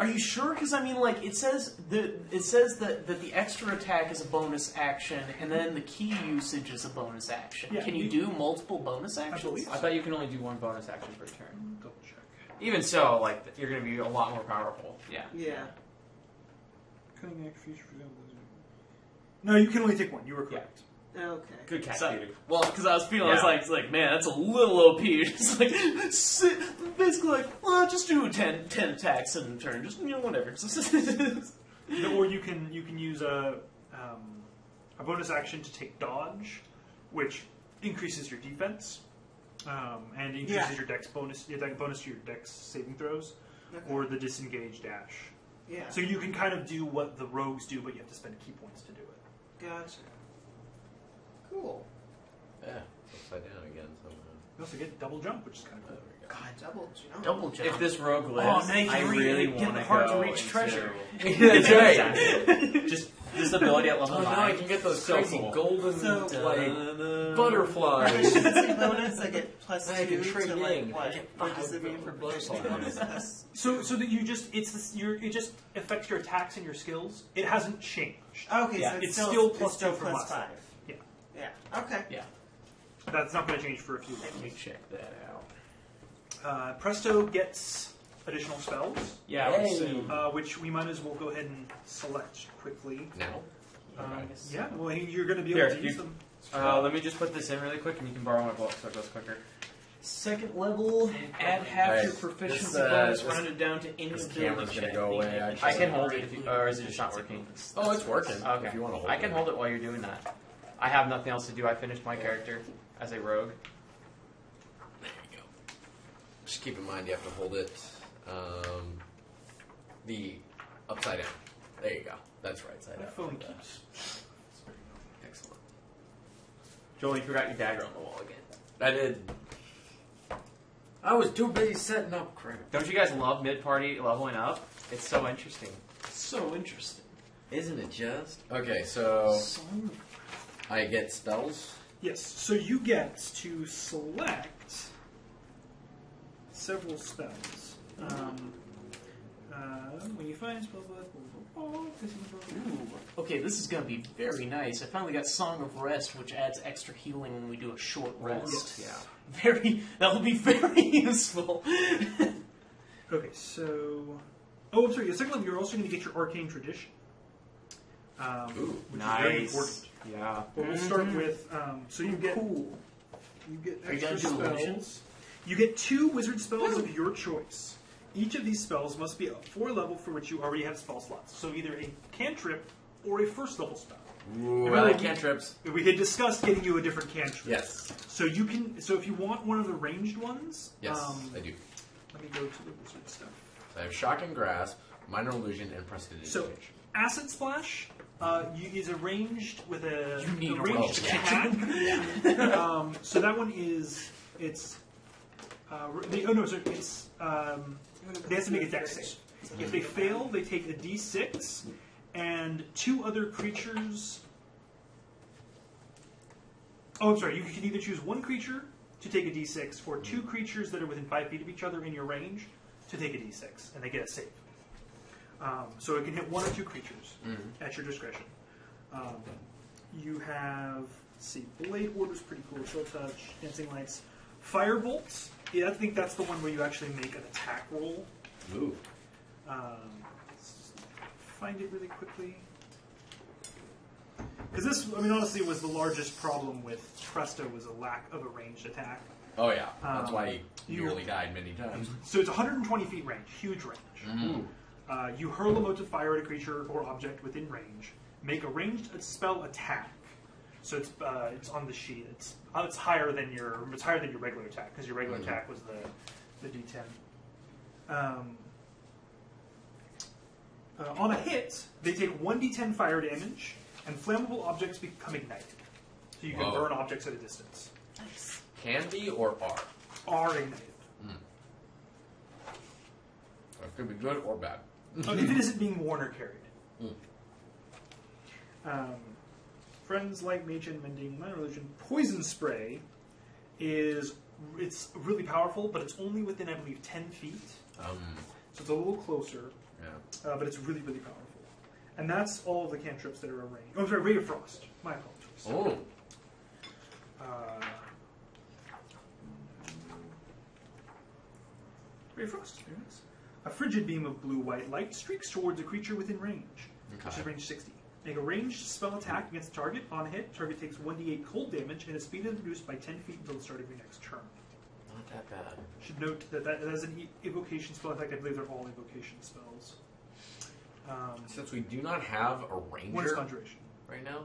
Are you sure? Because I mean, like it says that the extra attack is a bonus action, and then the key usage is a bonus action. Yeah, can you do multiple bonus actions? I thought you can only do one bonus action per turn. Double check. Even so, like you're going to be a lot more powerful. Yeah. Yeah. Cutting edge feature for example. No, you can only take one. You were correct. Okay. Good catch, So, Peter. well, because I was feeling, I was like, man, that's a little OP. Just like, basically like, well, just do 10 attacks in a turn. Just, whatever. Or you can use a bonus action to take dodge, which increases your defense and increases your dex bonus to your dex saving throws, or the disengage dash. Yeah. So you can kind of do what the rogues do, but you have to spend key points to do it. Gotcha. Cool. Yeah, upside down again. You also get double jump, which is kind of cool. God, double jump. Double jump. If this rogue lives, now you can I really get want the to hard to go reach treasure. That's right. Just this ability at level 9. now I can get those So crazy cool. golden Butterfly. butterflies. Proficiency bonus, I get plus I can 2 trade to like in. I what? get What does 5 it mean for butterflies. proficiency bonus? So that you just it just affects your attacks and your skills. It hasn't changed. Okay, Yeah, so it's still plus it's still 2 from plus last 5. time. Yeah, Yeah. Okay. Yeah. that's not going to change for a few Let me days. check that out. Presto gets additional spells, Yeah, I would Yay. assume. which we might as well go ahead and select quickly. Now? Yeah, well, you're going to be Here, able to use you- them. Let me just put this in really quick, and you can borrow my book so it goes quicker. Second level, add half Alright, your proficiency this, bonus this- rounded down to any this ability camera's gonna check. go away, Being actually. I can hold it, if you, or is it just not proficiency working? bonus. Oh, it's working. Okay. If you want to hold I can hold it while you're doing that. I have nothing else to do. I finished my character as a rogue. There you go. Just keep in mind you have to hold it the upside down. There you go. That's right side My up. phone keeps. Excellent. Joel, you forgot your dagger on the wall again. I did. I was too busy setting up crap. Don't you guys love mid-party leveling up? It's so interesting. So interesting. Isn't it just? Okay, so Son I get spells. Yes, so you get to select several spells. When you find spell Okay, this is going to be very nice. I finally got Song of Rest, which adds extra healing when we do a short rest. Yes. That will be very useful. Okay, so... Oh, I'm sorry, the second level, you're also going to get your Arcane Tradition. Which is very important. Yeah. But we'll start with... so you get... Cool. You get Are you extra gonna do spells. illusions? You get 2 wizard spells of your choice. Each of these spells must be for a level for which you already have spell slots. So either a cantrip or a first level spell. Ooh, Remember, I like cantrips. We had discussed getting you a different cantrip. Yes. So you can. So if you want one of the ranged ones, Yes, I do. let me go to the wizard stuff. I have Shock and Grasp, Minor Illusion, and Prestidigitation. So Acid Splash is arranged with a You need a ranged ranged attack. So that one is it's. They have to make a dex save. If they fail, they take a d6, and 2 other creatures. Oh, I'm sorry. You can either choose 1 creature to take a d6, or 2 creatures that are within 5 feet of each other in your range to take a d6, and they get a save. So it can hit 1 or 2 creatures at your discretion. You have, let's see, Blade Order's pretty cool. Chill Touch, Dancing Lights, Firebolt. Yeah, I think that's the one where you actually make an attack roll. Ooh. Let's find it really quickly. Because this, I mean, honestly, was the largest problem with Presto was a lack of a ranged attack. Oh, yeah. That's why he you- nearly died many times. So it's 120 feet range, huge range. You hurl a mote of fire at a creature or object within range. Make a ranged spell attack. So it's on the sheet. It's higher than your regular attack because your regular attack was the D10. On a hit, they take 1d10 fire damage, and flammable objects become ignited. So you can Whoa. burn objects at a distance. Nice. Can be or are? Are ignited. That could be good or bad. If it isn't being worn or carried. Friends like Mage and Mending, Minor Illusion. Poison Spray it's really powerful, but it's only within, I believe, 10 feet. So it's a little closer. Yeah. but it's really, really powerful. And that's all of the cantrips that are a range. Oh, sorry, Ray of Frost. My apologies. Oh. Ray of Frost. Very nice. A frigid beam of blue-white light streaks towards a creature within range, which is range 60. Make a ranged spell attack against the target. On hit, target takes 1d8 cold damage, and its speed is reduced by 10 feet until the start of your next turn. Not that bad. Should note that that is an evocation spell. In fact, I believe they're all evocation spells. Since we do not have a ranger One is Conjuration. right now.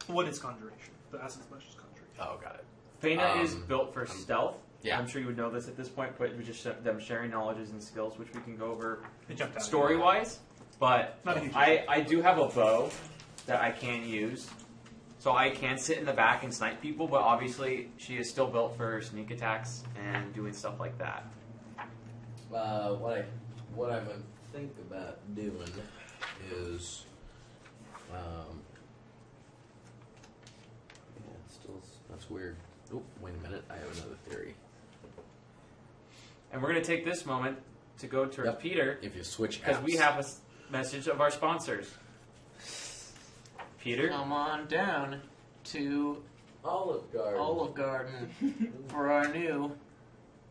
One is Conjuration. The Acid Smash is Conjuration. Oh, got it. Feyna is built for stealth. yeah. I'm sure you would know this at this point, but we're just them sharing knowledges and skills, which we can go over It jumped out. story-wise. But Not a huge I do have a bow that I can use. So I can sit in the back and snipe people, but obviously she is still built for sneak attacks and doing stuff like that. What I would think about doing is, yeah, still that's weird. Oh, wait a minute, I have another theory. And we're going to take this moment to go to Yep. Peter, If you switch because apps, we have a message of our sponsors. Peter? Come on down to Olive Garden. Olive Garden for our new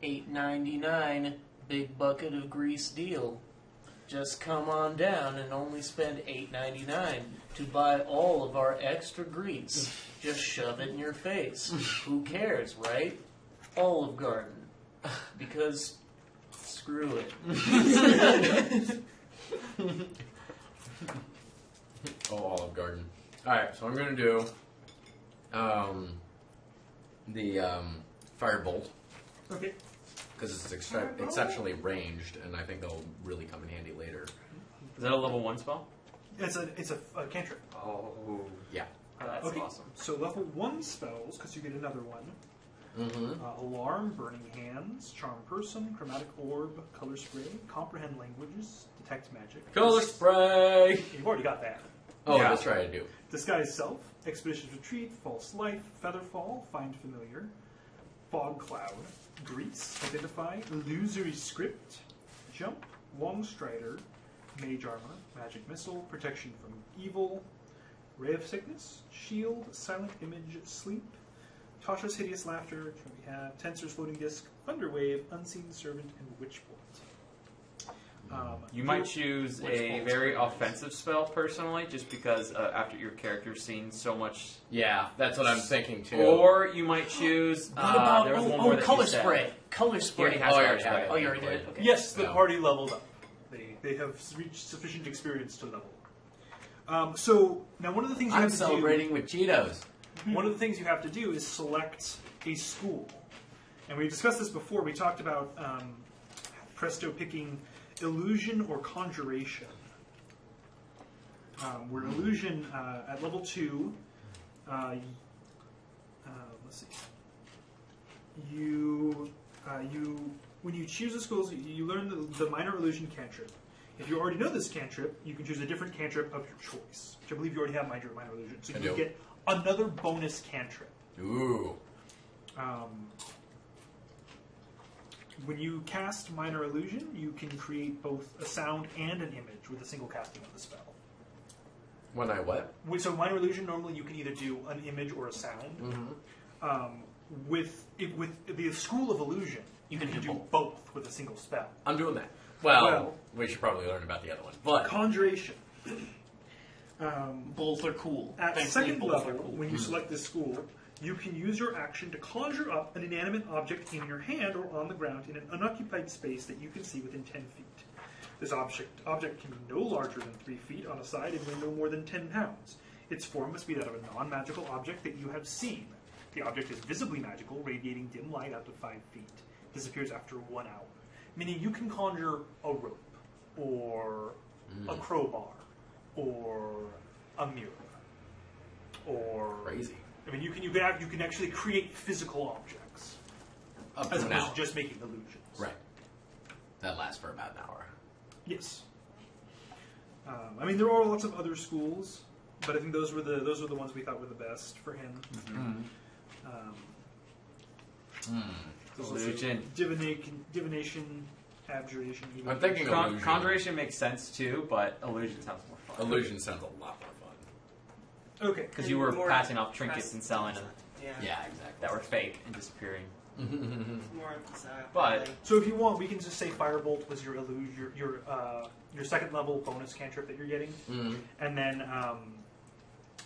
$8.99 big bucket of grease deal. Just come on down and only spend $8.99 to buy all of our extra grease. Just shove it in your face. Who cares, right? Olive Garden. Because screw it. Oh, Olive Garden. Alright, so I'm going to do the Firebolt, Okay. because it's exceptionally ranged, and I think they'll really come in handy later. Is that a level 1 spell? It's a cantrip. Oh, Yeah. that's Okay. awesome. So level 1 spells, because you get another one. Mm-hmm. Alarm, Burning Hands, Charm Person, Chromatic Orb, Color Spray, Comprehend Languages, Detect Magic. Color Spray! You've already got that. Oh, Yeah. that's right, I do. Disguise Self, Expeditious Retreat, False Life, Featherfall, Find Familiar, Fog Cloud, Grease, Identify, Illusory Script, Jump, Long Strider, Mage Armor, Magic Missile, Protection from Evil, Ray of Sickness, Shield, Silent Image, Sleep, Tasha's Hideous Laughter, which we have, Tensor's Floating Disc, Thunder Wave, Unseen Servant, and Witch Bolt. You might choose Which a bolts very are nice. offensive spell, personally, just because after your character's seen so much. Yeah, that's what I'm thinking too. Or you might choose. What about there was one more that color you said. spray? Color He spray. already has Oh, I color already have spray. it. Oh, you already did it? Okay. Yes, the Yeah. party leveled up. They have reached sufficient experience to level. So now one of the things you I'm have to celebrating with Cheetos. do, one of the things you have to do is select a school, and we discussed this before. We talked about Presto picking illusion or conjuration. Where illusion at level 2, let's see. You when you choose a school, you learn the minor illusion cantrip. If you already know this cantrip, you can choose a different cantrip of your choice, which I believe you already have minor illusion. So I you do. get another bonus cantrip. Ooh. When you cast minor illusion, you can create both a sound and an image with a single casting of the spell. When I what? So minor illusion, normally you can either do an image or a sound. Mm-hmm. With the school of illusion, you can do both with a single spell. I'm doing that. Well, Well- we should probably learn about the other one. But Conjuration. Both are cool. At Thankfully, second both level, are cool. when you select this school, you can use your action to conjure up an inanimate object in your hand or on the ground in an unoccupied space that you can see within 10 feet. This object can be no larger than 3 feet on a side and weigh no more than 10 pounds. Its form must be that of a non-magical object that you have seen. The object is visibly magical, radiating dim light out to 5 feet. Disappears after 1 hour. Meaning you can conjure a rope, or a crowbar, or a mirror, or crazy. I mean, you can actually create physical objects Up as to opposed now. to just making illusions. Right. That lasts for about an hour. Yes. I mean, there are lots of other schools, but I think those were the ones we thought were the best for him. There's also Illusion. divination, Abjuration. I'm thinking illusion. Conjuration makes sense too, but illusion sounds more fun. Illusion sounds a lot more fun. Okay. Because you were More passing off trinkets and selling them Yeah. Yeah, exactly. that were fake and disappearing. More emphasize. But- So if you want, we can just say Firebolt was your illusion, your second level bonus cantrip that you're getting, and then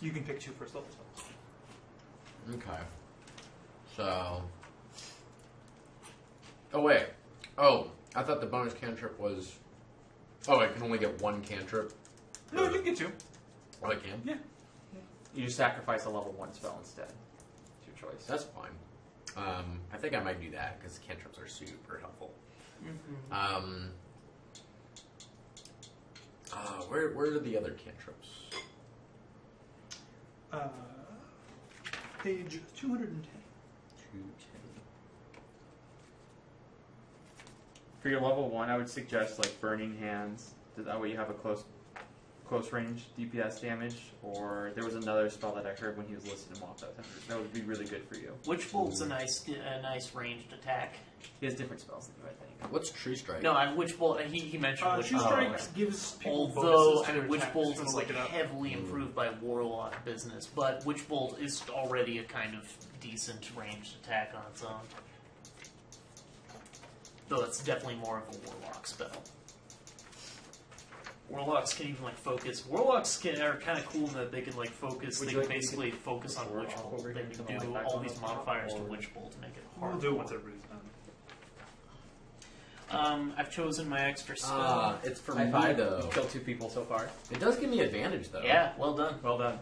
you can pick 2 first level spells. Okay. So. Oh wait. Oh, I thought the bonus cantrip was. Oh, I can only get 1 cantrip. No, you can get 2. Oh, I can. Yeah. You just sacrifice a level 1 spell instead. It's your choice. That's fine. I think I might do that because cantrips are super helpful. Where are the other cantrips? Page 210. 210. For your level 1, I would suggest like Burning Hands. That way you have a close range DPS damage. Or there was another spell that I heard when he was listed in Moth that would be really good for you. Witch Bolt's a nice ranged attack. He has different spells than you, I think. What's Tree Strike? No, Witch Bolt. He mentioned Witch True Bolt. Strike gives people Although bonuses to their Witch attacks. Bolt If you is wanna like look it up. heavily improved by Warlock business, but Witch Bolt is already a kind of decent ranged attack on its own. Though it's definitely more of a Warlock spell. Warlocks can even like focus. Warlocks are kind of cool in that they can like focus. Would They you can like me to basically focus on before Witch I'll Bolt. over They here to can the do light all back these on, modifiers to or- Witch Bolt to make it We'll hard. do it once everybody's done. I've chosen my extra spell. It's for High me five. though. You killed 2 people so far. It does give me advantage though. Yeah, well done. Well done.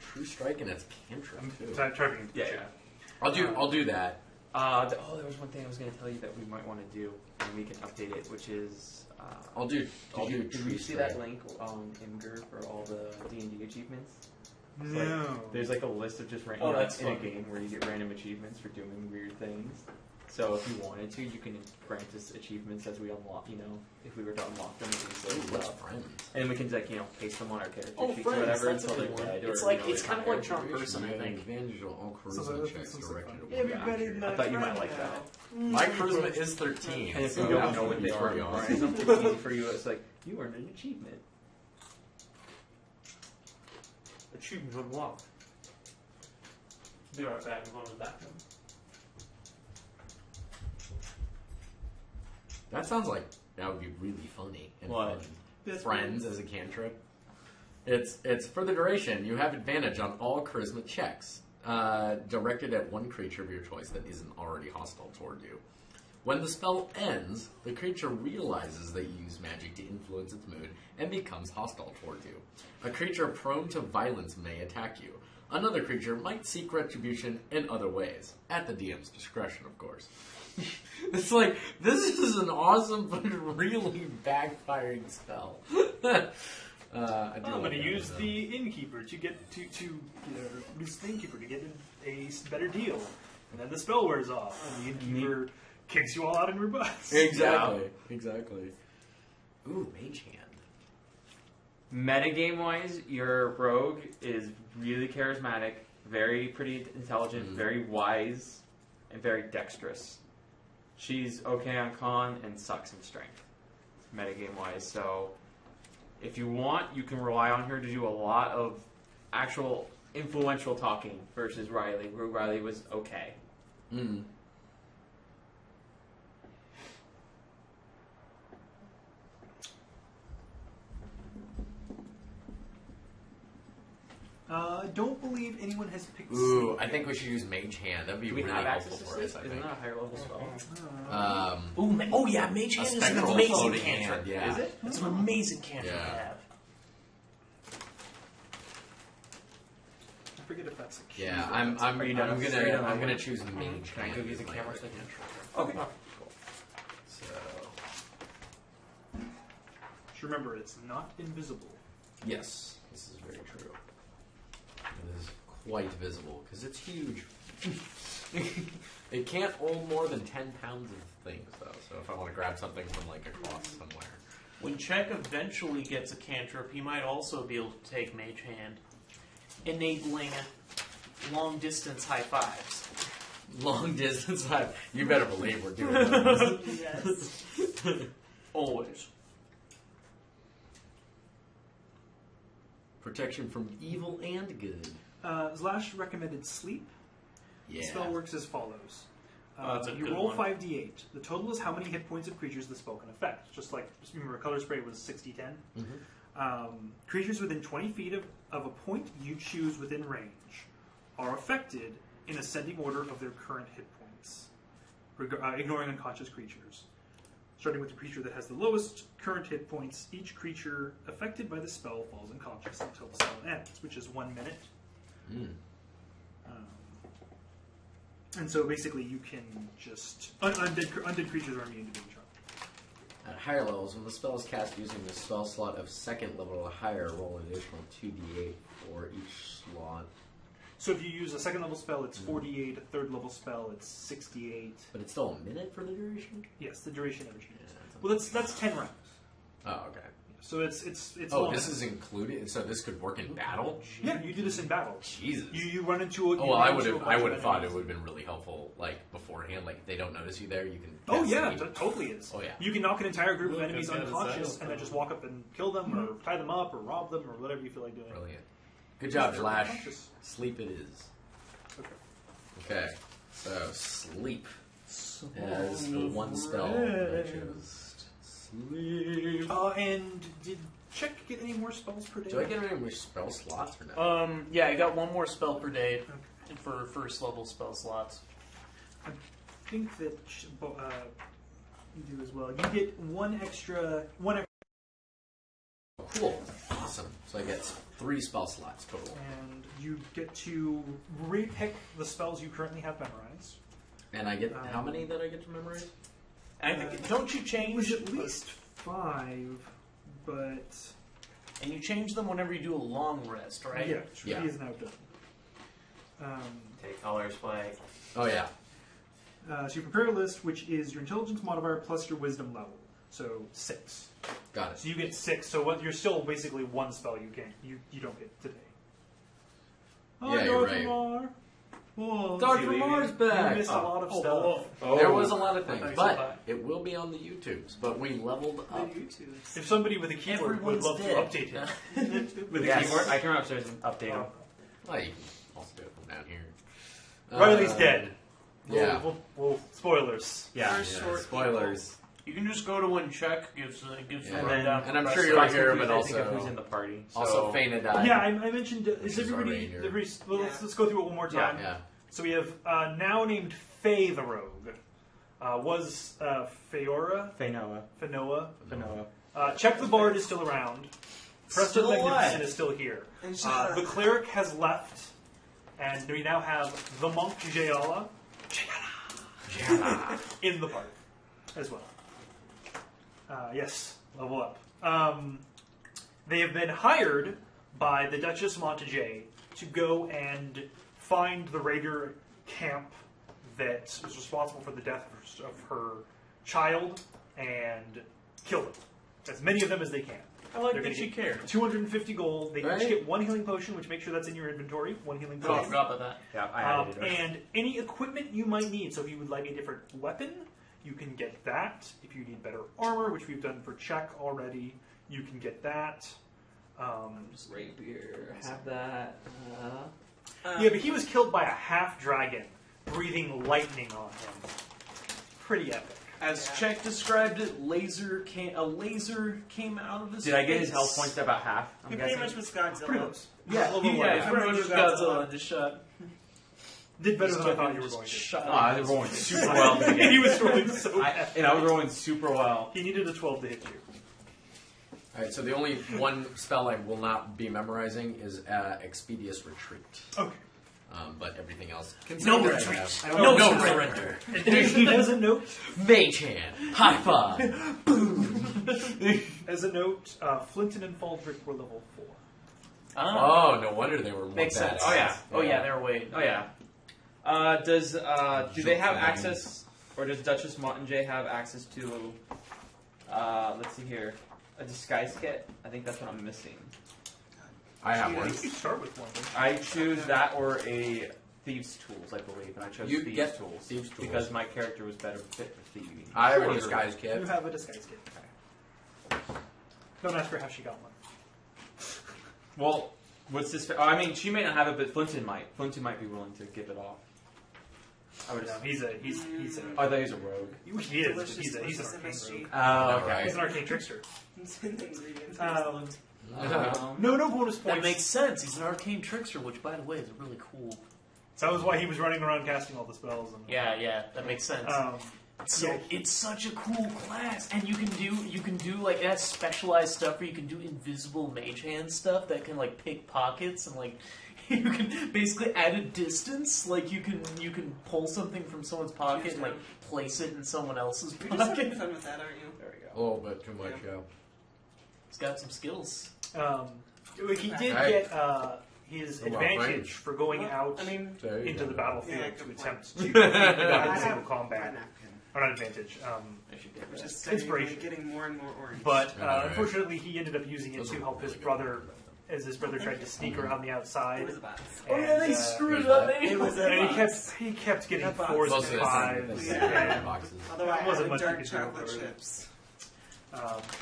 True Strike and its cantrip too. Typing. Yeah. I'll do that. There was one thing I was going to tell you that we might want to do, and we can update it, which is... I'll do Did you Tree see Strike. that link on Imgur for all the D&D achievements? It's No. like, there's like a list of just random Oh, that's in a fun. game where you get random achievements for doing weird things. So if you wanted to, you can grant us achievements as we unlock. If we were to unlock them, we can say Ooh, what's stuff. friends? And we can paste them on our character Oh, sheets or friends, whatever that's a until good they're one. dead. It's or, like it's kind of like higher. Charm Person, I You have think. advantage on all So charisma that's checks super directed fun. at Everybody one. I thought you might like that. My charisma is 13. And if so you don't that know would what be they are, pretty awesome. something easy for you. It's like you earned an achievement. Achievement unlocked. Be right back. I'm going to the bathroom. That sounds like that would be really funny and What? fun. Friends as a cantrip. It's for the duration. You have advantage on all charisma checks directed at one creature of your choice that isn't already hostile toward you. When the spell ends, the creature realizes that you use magic to influence its mood and becomes hostile toward you. A creature prone to violence may attack you. Another creature might seek retribution in other ways, at the DM's discretion, of course. It's like, this is an awesome but really backfiring spell. I'm going to use the innkeeper to get use the innkeeper to get a better deal, and then the spell wears off, and the innkeeper kicks you all out in your butts. Exactly. Ooh, Mage Hand. Metagame wise, your rogue is really charismatic, pretty intelligent, very wise, and very dexterous. She's okay on con and sucks in strength, metagame wise. So, if you want, you can rely on her to do a lot of actual influential talking versus Riley, where Riley was okay. Mm. Don't believe anyone has picked. Ooh, I think we should use Mage Hand. That'd be Do we really have helpful access to for us, this? I Isn't think. that a higher level spell? Oh yeah, Mage Hand is an spectral amazing floating cantrip. hand, yeah. Is it? It's an amazing cantrip Yeah. to have. I forget if that's a key. Yeah, I'm Are you done with straight up gonna one? choose Mage Can I Hand. go use as the my camera other so I can- cantrip. Okay. Cool. So, Just remember, it's not invisible. yes, this is very true. It is quite visible because it's huge. It can't hold more than 10 pounds of things, though. So if I want to grab something from like across somewhere, When Czech eventually gets a cantrip, he might also be able to take Mage Hand, enabling long distance high fives. long distance. You better believe we're doing those. Yes. Always. Protection from evil and good. Zlash recommended sleep. Yeah. The spell works as follows. That's a You good roll one. 5d8. The total is how many hit points of creatures the spell can affect. Just like, remember, Color Spray was 60-10. Creatures within 20 feet of a point you choose within range are affected in ascending order of their current hit points, ignoring unconscious creatures. Starting with the creature that has the lowest current hit points, each creature affected by the spell falls unconscious until the spell ends, which is 1 minute. And so basically you can just... Undead creatures are immune to being charmed. At higher levels, when the spell is cast using the spell slot of second level or higher, roll an additional 2d8 for each slot. So if you use a second level spell, it's 48. A third level spell, it's 68. But it's still a minute for the duration? Yes, the duration never changes. Yeah, Well, that's 10 rounds. Oh, okay. So it's Oh, long. this is included, so this could work in battle? Yeah, you do this in battle. Jesus. You run into a... Oh, well, I would have thought it would have been really helpful, like, beforehand. Like, if they don't notice you there, you can... Oh, cast yeah, sleep. it totally is. Oh, yeah. You can knock an entire group of Look, enemies I've got a unconscious sail and then just walk up and kill them or tie them up or rob them or whatever you feel like doing. Brilliant. Good job, They're Flash. unconscious. Sleep it is. Okay. Okay, so sleep as the one spell, which is sleep. And did Check get any more spells per day? Do I get any more spell slots or no? Yeah, I got one more spell per day for first level spell slots. I think that you do as well. You get one extra. Cool. Awesome. So I get 3 spell slots total. And you get to repick the spells you currently have memorized. And I get how many that I get to memorize? And don't you It change? was at least 5, but And you change them whenever you do a long rest, right? yeah, Yeah. he is now done. Take colors play. Oh, yeah. So you prepare a list, which is your intelligence modifier plus your wisdom level. So 6. Got it. So you get 6. So you're still basically one spell you don't get today. Yeah, you're right. Dr. Mars You back! missed a lot of stuff. There was a lot of things, Thanks, but bye. it will be on the YouTubes. But we leveled up. If somebody with a keyboard would Everyone's love dead. to update it. With the keyboard, I can run upstairs and update them. Well, you can also do it from down here. Riley's dead. Yeah. We'll spoilers. Yeah. Yeah, spoilers. You can just go to when Check gives the Yeah. rundown. And I'm for sure the you're rest. here, but I think of also who's in the party. So also Faina died. Yeah, I mentioned. Which Is is everybody? already here. Well, let's go through it one more time. Yeah. So we have now named Faye the Rogue. Was Feora? Fainoa. Fanoa. Check the Bard is still around. Preston Still alive. Magnificent is still here. The Cleric has left, and we now have the Monk Jayala in the party as well. Yes, level up. They have been hired by the Duchess Montague to go and find the Raider camp that is responsible for the death of her child and kill them. As many of them as they can. I like They're that gonna she get cared. 250 gold. They Right. each get 1 healing potion, which make sure that's in your inventory. 1 healing Oh, I potion. forgot about that. Yeah, I added it. And any equipment you might need. So if you would like a different weapon, you can get that. If you need better armor, which we've done for Check already, you can get that. Rapier, have that. Yeah, but he was killed by a half dragon, breathing lightning on him. Pretty epic. As Check described it, a laser came out of his Did I get his face. health points to about half? I'm He pretty guessing. much was Godzilla. Pretty close. Yeah, Level yeah, one. it's pretty much Godzilla. Godzilla. Just shot. Did better than I Just thought you were just going to. shot Oh, I was rolling super well. to begin. He was rolling so I bad. was rolling super well. He needed a 12 to hit you. Alright, so the only one spell I will not be memorizing is Expeditious Retreat. Okay. But everything else. No consider I retreat. have- No No surrender. surrender. As a note, Mage hand. High five. Boom. Flinton and Faldrick were level 4. Ah, Oh, no wonder they were more makes sense. badass. Oh, yeah. Oh yeah, they're waiting. Oh yeah. Do they have access, or does Duchess Montague have access to? Let's see here, a disguise kit. I think that's what I'm missing. I have I one. think you start with one. I choose that or a thieves' tools, I believe, and I chose You thieves' get tools thieves' tools. because my character was better fit for thieving. I have a Sure. disguise You kit. have a disguise kit. Don't ask her how she got one. Well, what's this? I mean, she may not have it, but Flinton might. Flinton might be willing to give it off. I would. No, he's a. I thought he was a rogue. He is. But he's an Delicious arcane MSG. rogue. Oh, okay. He's an arcane trickster. Ingredients. No bonus points. That makes sense. He's an arcane trickster, which, by the way, is really cool. So that was why he was running around casting all the spells. And, Yeah, that makes sense. So yeah. it's such a cool class, and you can do like it has specialized stuff where you can do invisible mage hand stuff that can like pick pockets and like you can basically at a distance like you can pull something from someone's pocket and like place it in someone else's You're just having pocket. fun with that, aren't you? There we A go. little bit too much, yeah. He's got some skills. He did Right. get his Well, advantage range. for going out I mean, There you into go. the battlefield Yeah, to good attempt point. to defeat the I god in have single my combat. napkin, Or not advantage. I should get which that. is steadily Inspiration. getting more and more orange. But Alright. unfortunately, he ended up using it Those to are help his really brother, as his brother tried to sneak around the it outside. was a bus. Oh yeah, they And, screwed there's up. that. They It was a and bus. he kept getting That box. 4s Most and of the 5s. Yeah. boxes. Although It I wasn't had much dark you could do chocolate about it. chips.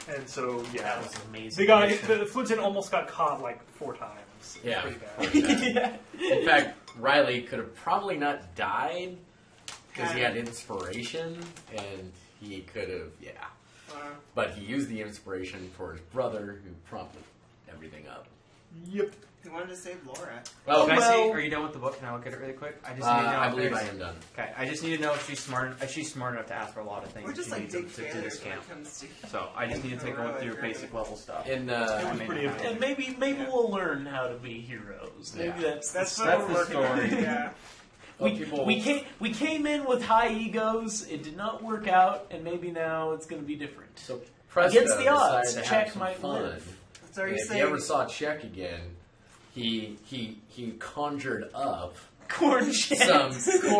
And so, yeah. That was amazing. The guy, the Flinton almost got caught like 4 times. It was Yeah. pretty bad. In fact, Riley could have probably not died because he had inspiration, and he could have, But he used the inspiration for his brother, who prompted everything up. Yep. He wanted to save Laura. Oh, Can I well. see? Are you done with the book? Can I look at it really quick? I just need to know. I if believe I there's- am done. Okay, I just need to know if she's smart enough to ask for a lot of things. We're just she like needs big to do fans this when camp. it comes to. So I just need to take a look through your basic level stuff. In It was I may pretty not have And maybe we'll learn how to be heroes. Maybe Yeah. that's That's the what That's we're the working on. story. Yeah. we came in with high egos. It did not work out, and maybe now it's going to be different. So Presto Against the odds, decided to Czech have some might fun. live. So are And you if saying? he ever saw Czech again, he conjured up Corn check. some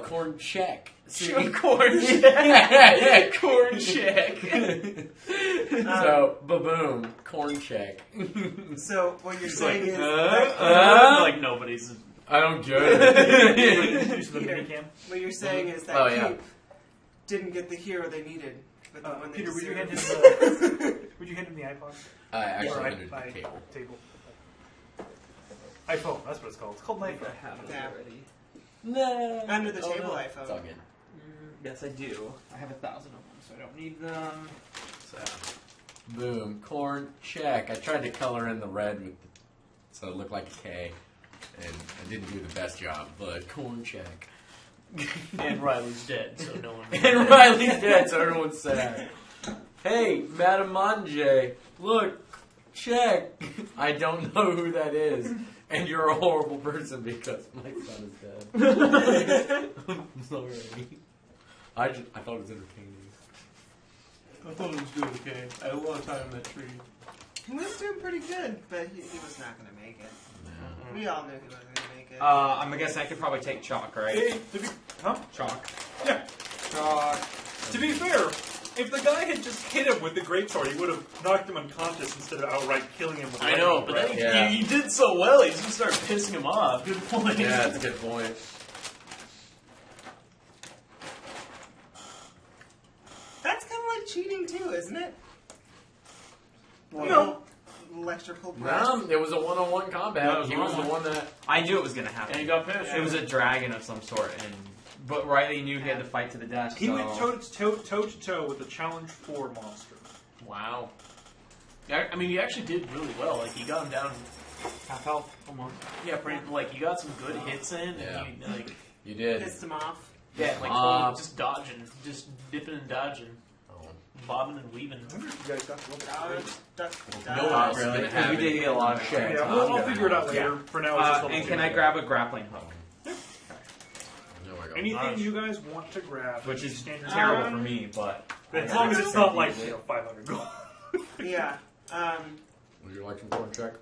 corn check. Sure, corn check. Corn check. So, ba-boom, corn check. So what you're It's saying like, is, like nobody's. I don't get it. Use the minicam. what you're saying is that Oh, yeah. Keep didn't get the hero they needed. But then when they Peter, would you hand him deserved- would you hand him the iPod? I actually Or under the table. table. iPhone, that's what it's called. It's called an iPhone. have it Yeah. already. No. Under the Oh, table no. iPhone. It's all good. Yes, I do. I have 1,000 of them, so I don't need them. So, boom, corn check. I tried to color in the red with so it looked like a K, and I didn't do the best job, but corn check. And Riley's dead, so no one. And Riley's dead, so everyone's sad. Hey, Madame Mange, look, check. I don't know who that is, and you're a horrible person because my son is dead. I'm sorry. I thought it was entertaining. I thought it was doing okay. I had a lot of time in that tree. He was doing pretty good, but he was not going to make it. We all knew he wasn't going to make it. I'm guessing I could probably take chalk, right? Hey, huh? Chalk. Yeah. Chalk. To be fair, if the guy had just hit him with the greatsword, he would have knocked him unconscious instead of outright killing him with I know, but then Yeah. he did so well, he's gonna start pissing him off. Good point. Yeah, that's a good point. That's kind of like cheating too, isn't it? No. Electrical breath. No, it was a one-on-one combat. No, it was He was the one-on-one. one that. I knew it was going to happen. And he got pissed. It was a dragon of some sort, but Riley knew he had to fight to the death. He so. went toe to toe with the Challenge 4 monster. Wow. Yeah, I mean, he actually did really well. Like, he got him down. half health almost. Yeah, pretty. Like, he got some good hits in, Yeah. and he, like, You did. Pissed him off. yeah, like totally just dodging, just dipping and dodging, Oh. bobbing and weaving. I wonder if you guys got a little bit. No one else is Really? gonna Because have we did it. get a lot of shit. Yeah, I'll figure it out later. For now, it's just level And 2. can I grab a grappling hook? There we go. Anything you guys want to grab, Which is standard terrible for me, but as long as it's not like 500 gold. Yeah. Would you like some corn check?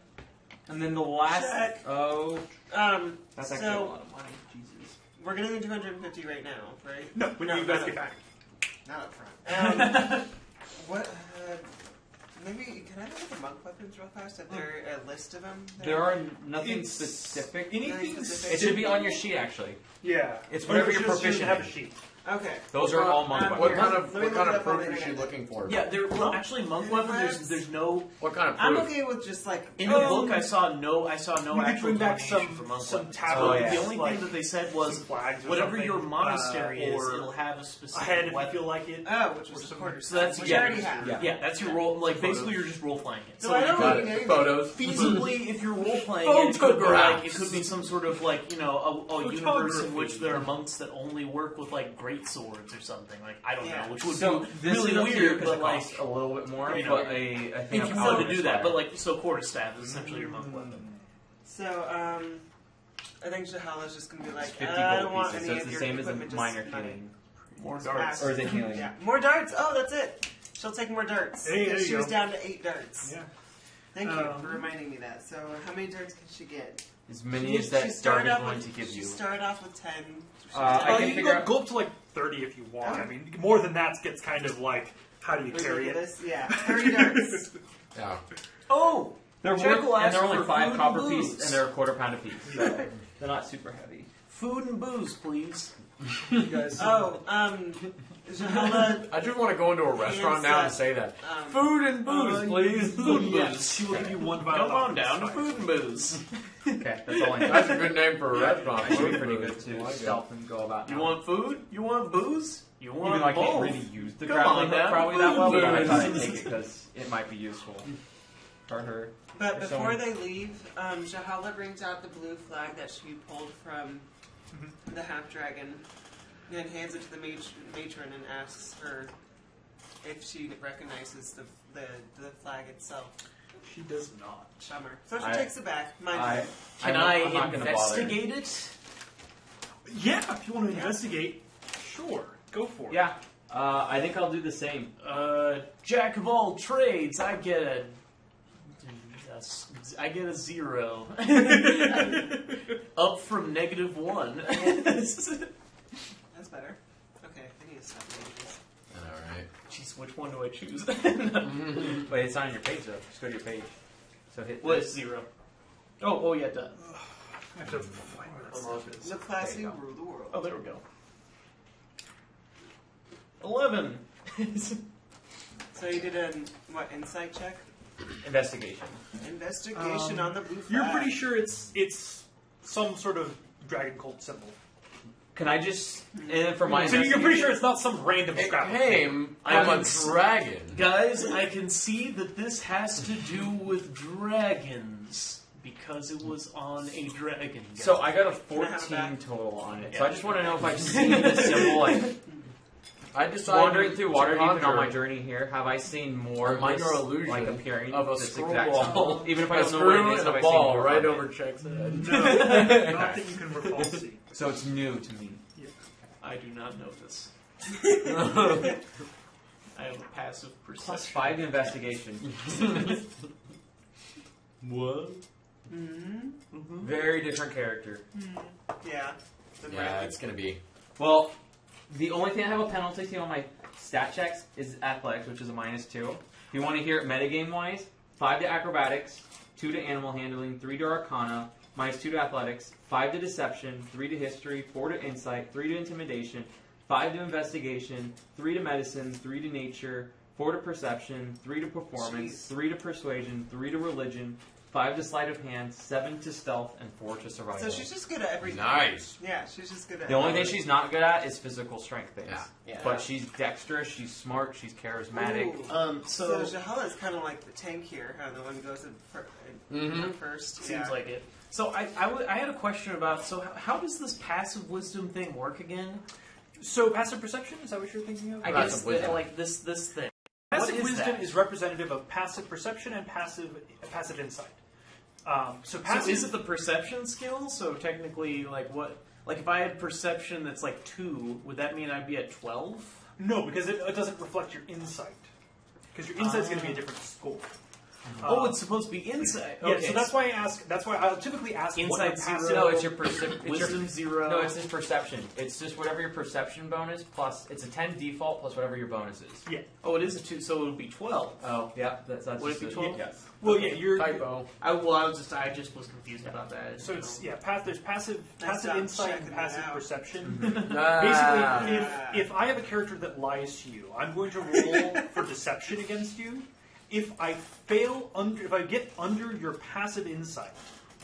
and then the last Check. that's actually a lot of money. Jesus. We're getting the 250 right now, right? No, when you guys get back. Not up front. What? Maybe can I look at the monk weapons real fast? Is there a list of them? There are nothing It's- specific. Anything specific. It should be on your sheet actually. Yeah. It's whatever Or you're she doesn't proficient have in. a sheet. Okay. Those are all monk What What weapons. kind of Let me what look kind it of up on proof the is she internet. looking for? Yeah, well, actually, monk weapon. There's no. What kind of I'm proof? okay with just like In the book, I saw no You actual could bring back delineation for monk some weapons. tablets. Oh, yeah. The only like thing that they said was some flags or whatever something, your monastery is, or it'll have a a specific head if you weapon. feel like it. oh, which Or was a some- quarter. So that's which yeah, I already have. Yeah. that's your role. Like basically, you're just role playing it. So So I you don't could Got really it. know Photos. feasibly, if you're role playing it, it could be like Photographs. it could be some sort of like a universe in Photography. which there are monks that only work with like great swords or something. Like I don't Yeah. know, which would So be this really is up to you weird, 'cause but it like costs a little bit more. you know, But a thing if of you wanted to alchemist do that, fire. but like so quarterstaff is essentially your monk weapon. So, I think Shahala's just gonna be like, It's 50 I don't gold want pieces, any so it's of the your same as a equipment, just minor money. healing. More darts. Or is it healing? Yeah, more darts. Oh, that's it. She'll take more darts. Hey, there you she was go. down to 8 darts. Yeah. Thank you Um, for reminding me that. So, how many darts can she get? As many as that started dart is off going with- to give She you. started off with 10. I can you figure can out- go up to like 30 if you want. Okay. I mean, more than that gets kind of like, how do you carry it? Ridiculous. Yeah, 30 darts. Yeah. Oh, They're Jack worth, will and ask they're only for 5 food copper and pieces, booze. and they're a quarter pound a piece. So they're not super heavy. food and booze, please. You guys. Oh, Shahala. I just want to go into a restaurant now and say that. Food and booze, please. Food and booze. She will give you one vial. Come on down to food and booze. Okay, that's all I need. That's a good name for a restaurant. Should be Food pretty and good booze. to I like it. stealth and go about. You now. want food? You want booze? You want Even though I both? can't really use the Come grappling on hook down, probably that well, but I food thought I'd booze. take it because it might be useful for her. But Or before someone. they leave, Shahala brings out the blue flag that she pulled from the half dragon, and hands it to the matron and asks her if she recognizes the flag itself. She does not. Bummer. So she I- takes it back. Mind I, you. Can I'm I not gonna bother. investigate it? Yeah, if you want to investigate, sure, go for it. Yeah, I think I'll do the same. Jack of all trades, I get a 0. Up from -1. That's better. Okay, I need to stop doing this. All right. Jeez, which one do I choose? Wait, it's not on your page though. Just go to your page. So hit What this. is 0? Oh yeah, done. I have to find where that stuff is. Look classy, There you go. rule the world. Oh, there we go. 11. So you did an insight check? Investigation. Investigation on the blue flag. You're pretty sure it's some sort of dragon cult symbol. Can I just and then for my So you're pretty sure investigation- it's not some random It scrap. came I from a can- dragon. Guys, I can see that this has to do with dragons because it was on a dragon. Guide. So I got a I have 14 that? total on it. Yeah. So I just want to know if I've seen this symbol like I decided wandering through water to deep and on my conjure journey here. Have I seen more a of minor this, illusion like appearing of a this screw exact ball. symbol? Even if I a don't know what screw it is, and have a I seen ball more right of it? over Check's head. No, not that you can recall see. So it's new to me. I do not know this. I have a passive Plus perception. 5 investigation. What? Mm-hmm. Very different character. Yeah. The Yeah, bracket. it's gonna be. Well, the only thing I have a penalty to on my stat checks is athletics, which is a -2. If you want to hear it metagame wise, 5 to acrobatics, 2 to animal handling, 3 to arcana, -2 to athletics, 5 to deception, 3 to history, 4 to insight, 3 to intimidation, 5 to investigation, 3 to medicine, 3 to nature, 4 to perception, 3 to performance, Jeez. 3 to persuasion, 3 to religion, 5 to sleight of hand, 7 to stealth, and 4 to survival. So she's just good at everything. Nice. Yeah, she's just good at The only thing everything. she's not good at is physical strength things. Yeah. Yeah. But she's dexterous, she's smart, she's charismatic. Ooh. So So Jahala is kind of like the tank here, how the one who goes in Mhm. first. seems yeah. like it. So I had a question about. So how does this passive wisdom thing work again? So passive perception, is that what you're thinking of? I Passive guess wisdom. like this thing. Passive What is wisdom that? is representative of passive perception and passive insight. So passive So is it the perception skill? So technically, like what? Like if I had perception that's like 2, would that mean I'd be at 12? No, because it doesn't reflect your insight. Because your insight's going to be a different score. Oh, it's supposed to be insight. Yeah, Okay. so that's why I ask. That's why I'll typically ask what your Insight passive. zero. No, it's your perception. Wisdom 0. No, it's just perception. It's just whatever your perception bonus plus. It's a 10 default plus whatever your bonus is. Yeah. Oh, it is a 2, so it'll be 12. Oh, yeah. That's Would it be just 12? Yes. Well, yeah, you're. Typo. I just was confused about that. So it's there's passive That's passive not insight and checking passive it out. perception. Ah. Basically, if I have a character that lies to you, I'm going to roll for deception against you. If I if I get under your passive insight,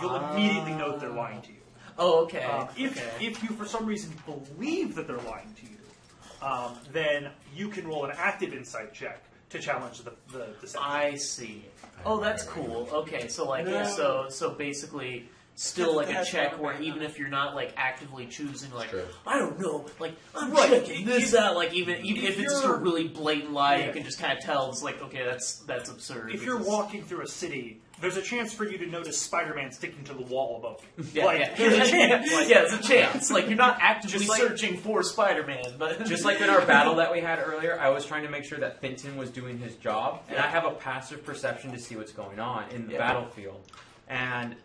you'll immediately know that they're lying to you. Oh, okay. If you for some reason believe that they're lying to you, then you can roll an active insight check to challenge the deception. I see. Oh, that's cool. Okay, so like, No. so basically, still like a That's check not where bad. even if you're not like actively choosing, like True. I don't know, like I'm Right. checking this out. Like even if it's just a you're- really blatant lie, Yeah. you can just kind of tell. It's like okay, that's absurd. If you're This is- walking through a city, there's a chance for you to notice Spider-Man sticking to the wall above you. Yeah, Like, yeah. there's a chance. Like, yeah, it's a chance. Like you're not actively Just like- searching for Spider-Man, but Just like in our battle that we had earlier, I was trying to make sure that Finton was doing his job, and I have a passive perception to see what's going on in the Yeah. battlefield. And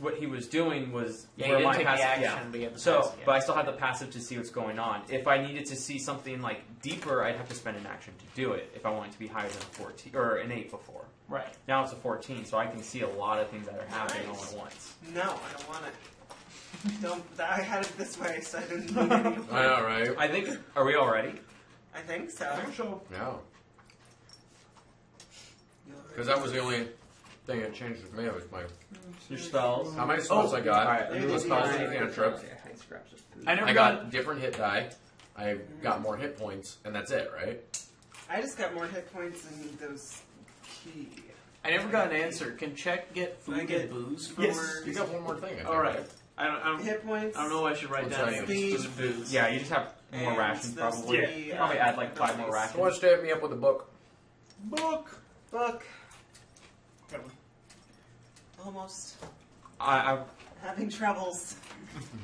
what he was doing was yeah, you where didn't my take passive, the action, yeah. but you have the So, passive, yeah. but I still have the passive to see what's going on. If I needed to see something like deeper, I'd have to spend an action to do it. If I wanted to be higher than a 14 or an 8 before. right. Now it's a 14, so I can see a lot of things that are happening all at once. No, I don't want it. Don't. I had it this way, so I didn't need any. I know, right? I think. Are we all ready? I think so. No. Because that was the only thing that changed with me. It was my Your spells. how many spells I got. Alright, Maybe Two it's spells fine. and a cantrip. I never I got. got different hit die. I got more hit points, and that's it, right? I just got more hit points than those key. I never got an answer. Can Check get I food get- and booze for Yes, words? You got one more thing. I think, All right. I don't Hit points. I don't know. Why I should write What's down that? food and booze. Yeah, you just have more And rations those probably. three, Probably add like 5 more abilities. Someone rations. stab me up with a book. Book. Book. That one. Almost I having troubles.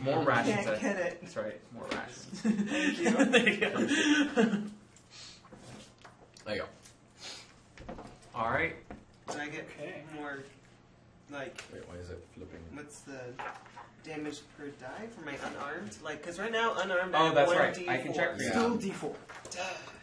more rations. Can't get it. That's right, more rations. Thank you. There you go. There you go. All right. Do I get Okay. more? Like, Wait, why is it flipping? what's the damage per die for my unarmed? Like, because right now unarmed. Oh, I have that's 1 right. D4. I can check for you. Still D4.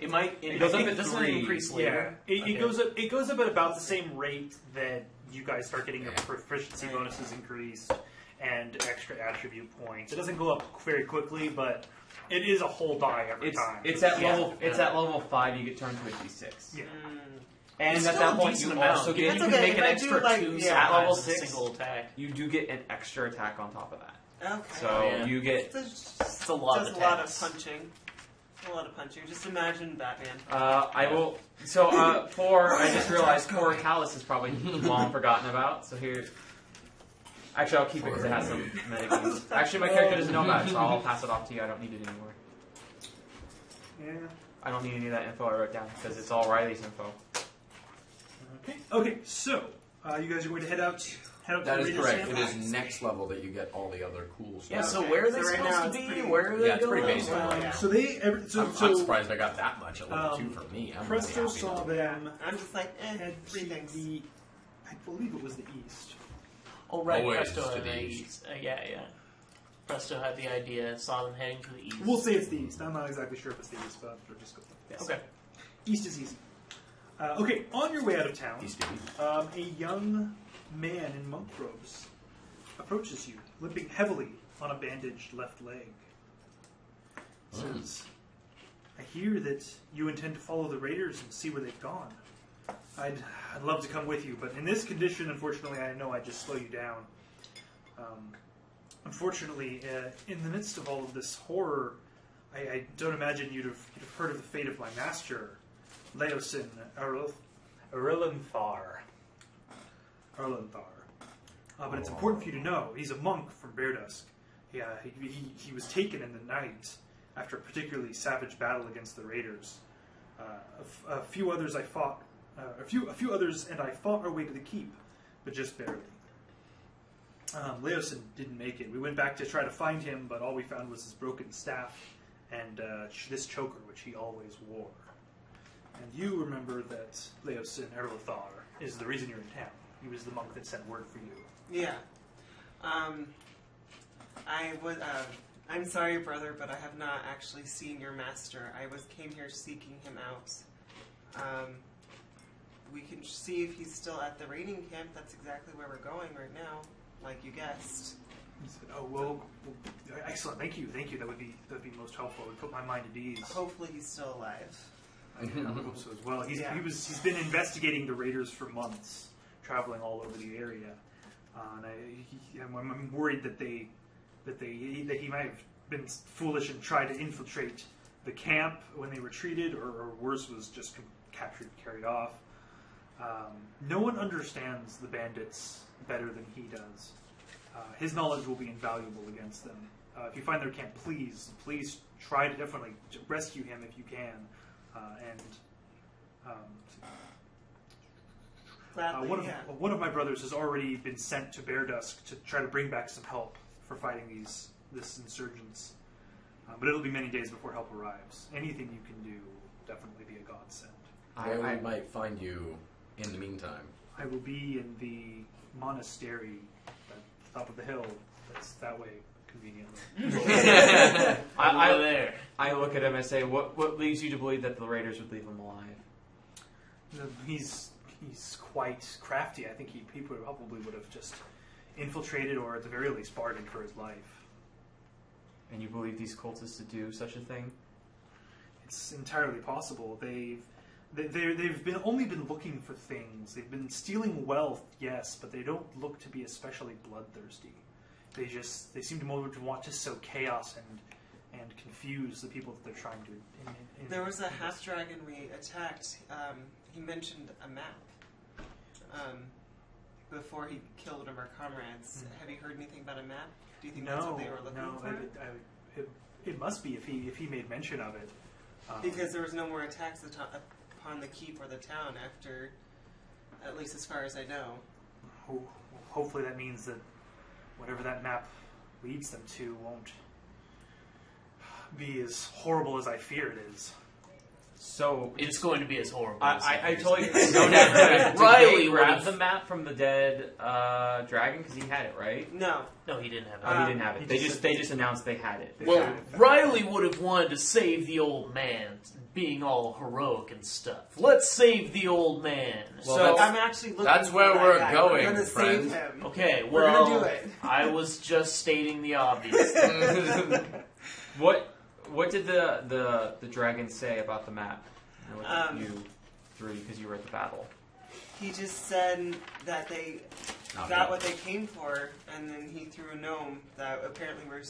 It might. It goes I up think to doesn't 3. increase Yeah, later. it Okay. goes up. It goes up at about the same rate that you guys start getting your proficiency bonuses increased and extra attribute points. It doesn't go up very quickly, but it is a whole die every time. It's at Yeah. level. It's at level 5. You get turned to a D6. Yeah. And It's at still that a point, decent you amount. also You get. can That's make okay, an if I extra do, like, 2 yeah. sometimes At level as a 6. single attack. You do get an extra attack on top of that. Okay. So yeah. you get. It's a lot Does of a lot of attacks. punching. A lot of punching. Just imagine Batman. I will. So I just realized poor Callus is probably long forgotten about. So here. Actually, I'll keep it because it has some metagame. Actually, my character doesn't know about it, so I'll pass it off to you. I don't need it anymore. Yeah. I don't need any of that info I wrote down because it's all Riley's info. Okay. Okay. So you guys are going to head out. Head out That to is the correct. Reader's It Camp. is next level that you get all the other cool stuff. Yeah. So Okay, where are they so right supposed now to it's be? pretty- Where are they Yeah, it's pretty going? basic. Yeah. So they. I'm surprised I got that much at level 2 for me. I'm Presto really happy saw about them I'm just like, head three to things. the. I believe it was the east. Oh right, Always Presto to had the the east. yeah. Presto had the idea. Saw them heading to the east. We'll say it's the east. I'm not exactly sure if it's the east, but we'll just go with it. Yes. Okay. East is easy. Okay, on your way out of town, East to east. a young man in monk robes approaches you, limping heavily on a bandaged left leg. Says, I hear that you intend to follow the raiders and see where they've gone. I'd love to come with you, but in this condition, unfortunately, I know I'd just slow you down. Unfortunately, in the midst of all of this horror, I don't imagine you'd have heard of the fate of my master, Leosin Erlenthar. But it's important for you to know, he's a monk from Bear Dusk. He was taken in the night after a particularly savage battle against the raiders. A few others I fought, a few others and I fought our way to the keep, but just barely. Leosin didn't make it. We went back to try to find him, but all we found was his broken staff and this choker, which he always wore. And you remember that Leosin Erlothar is the reason you're in town. He was the monk that sent word for you. Yeah. I would. I'm sorry, brother, but I have not actually seen your master. I came here seeking him out. We can see if he's still at the raiding camp. That's exactly where we're going right now, like you guessed. He said, "Oh well, excellent. Thank you. That would be most helpful. It would put my mind at ease." Hopefully, he's still alive. I hope so as well. He's been investigating the raiders for months, traveling all over the area, and I'm worried that he might have been foolish and tried to infiltrate the camp when they retreated, or worse, was just captured and carried off. No one understands the bandits better than he does. His knowledge will be invaluable against them. If you find their camp, please try to definitely rescue him if you can. Gladly, One of my brothers has already been sent to Bear Dusk to try to bring back some help for fighting this insurgents. But it'll be many days before help arrives. Anything you can do will definitely be a godsend. Where we might find you in the meantime. I will be in the monastery at the top of the hill. That's that way, conveniently. I look at him and say, what leads you to believe that the raiders would leave him alive? He's quite crafty. I think he probably would have just infiltrated, or at the very least bargained for his life. And you believe these cultists to do such a thing? It's entirely possible. They've only been looking for things. They've been stealing wealth, yes, but they don't look to be especially bloodthirsty. They seem to more to want to sow chaos and confuse the people that they're trying to. There was a half dragon we attacked. He mentioned a map before he killed one of our comrades. Have you heard anything about a map? Do you think that's what they were looking for? It must be if he made mention of it. Because there was no more attacks upon the keep or the town after, at least as far as I know. Hopefully that means that whatever that map leads them to won't be as horrible as I fear it is. So It's going to be as horrible. I totally Riley Riley grabbed would've- the map from the dead dragon because he had it, right? No. No, he didn't have it. Oh, he didn't have it. They just announced they had it. Well, Riley would have wanted to save the old man, being all heroic and stuff. Let's save the old man. Well, So that's- I'm actually looking that's for where that we're guy. going, We're gonna friend. save him. Okay, We're well, gonna do it. I was just stating the obvious. What did the dragon say about the map? You threw because you were at the battle. He just said that they Not got bad. what they came for, and then he threw a gnome that apparently were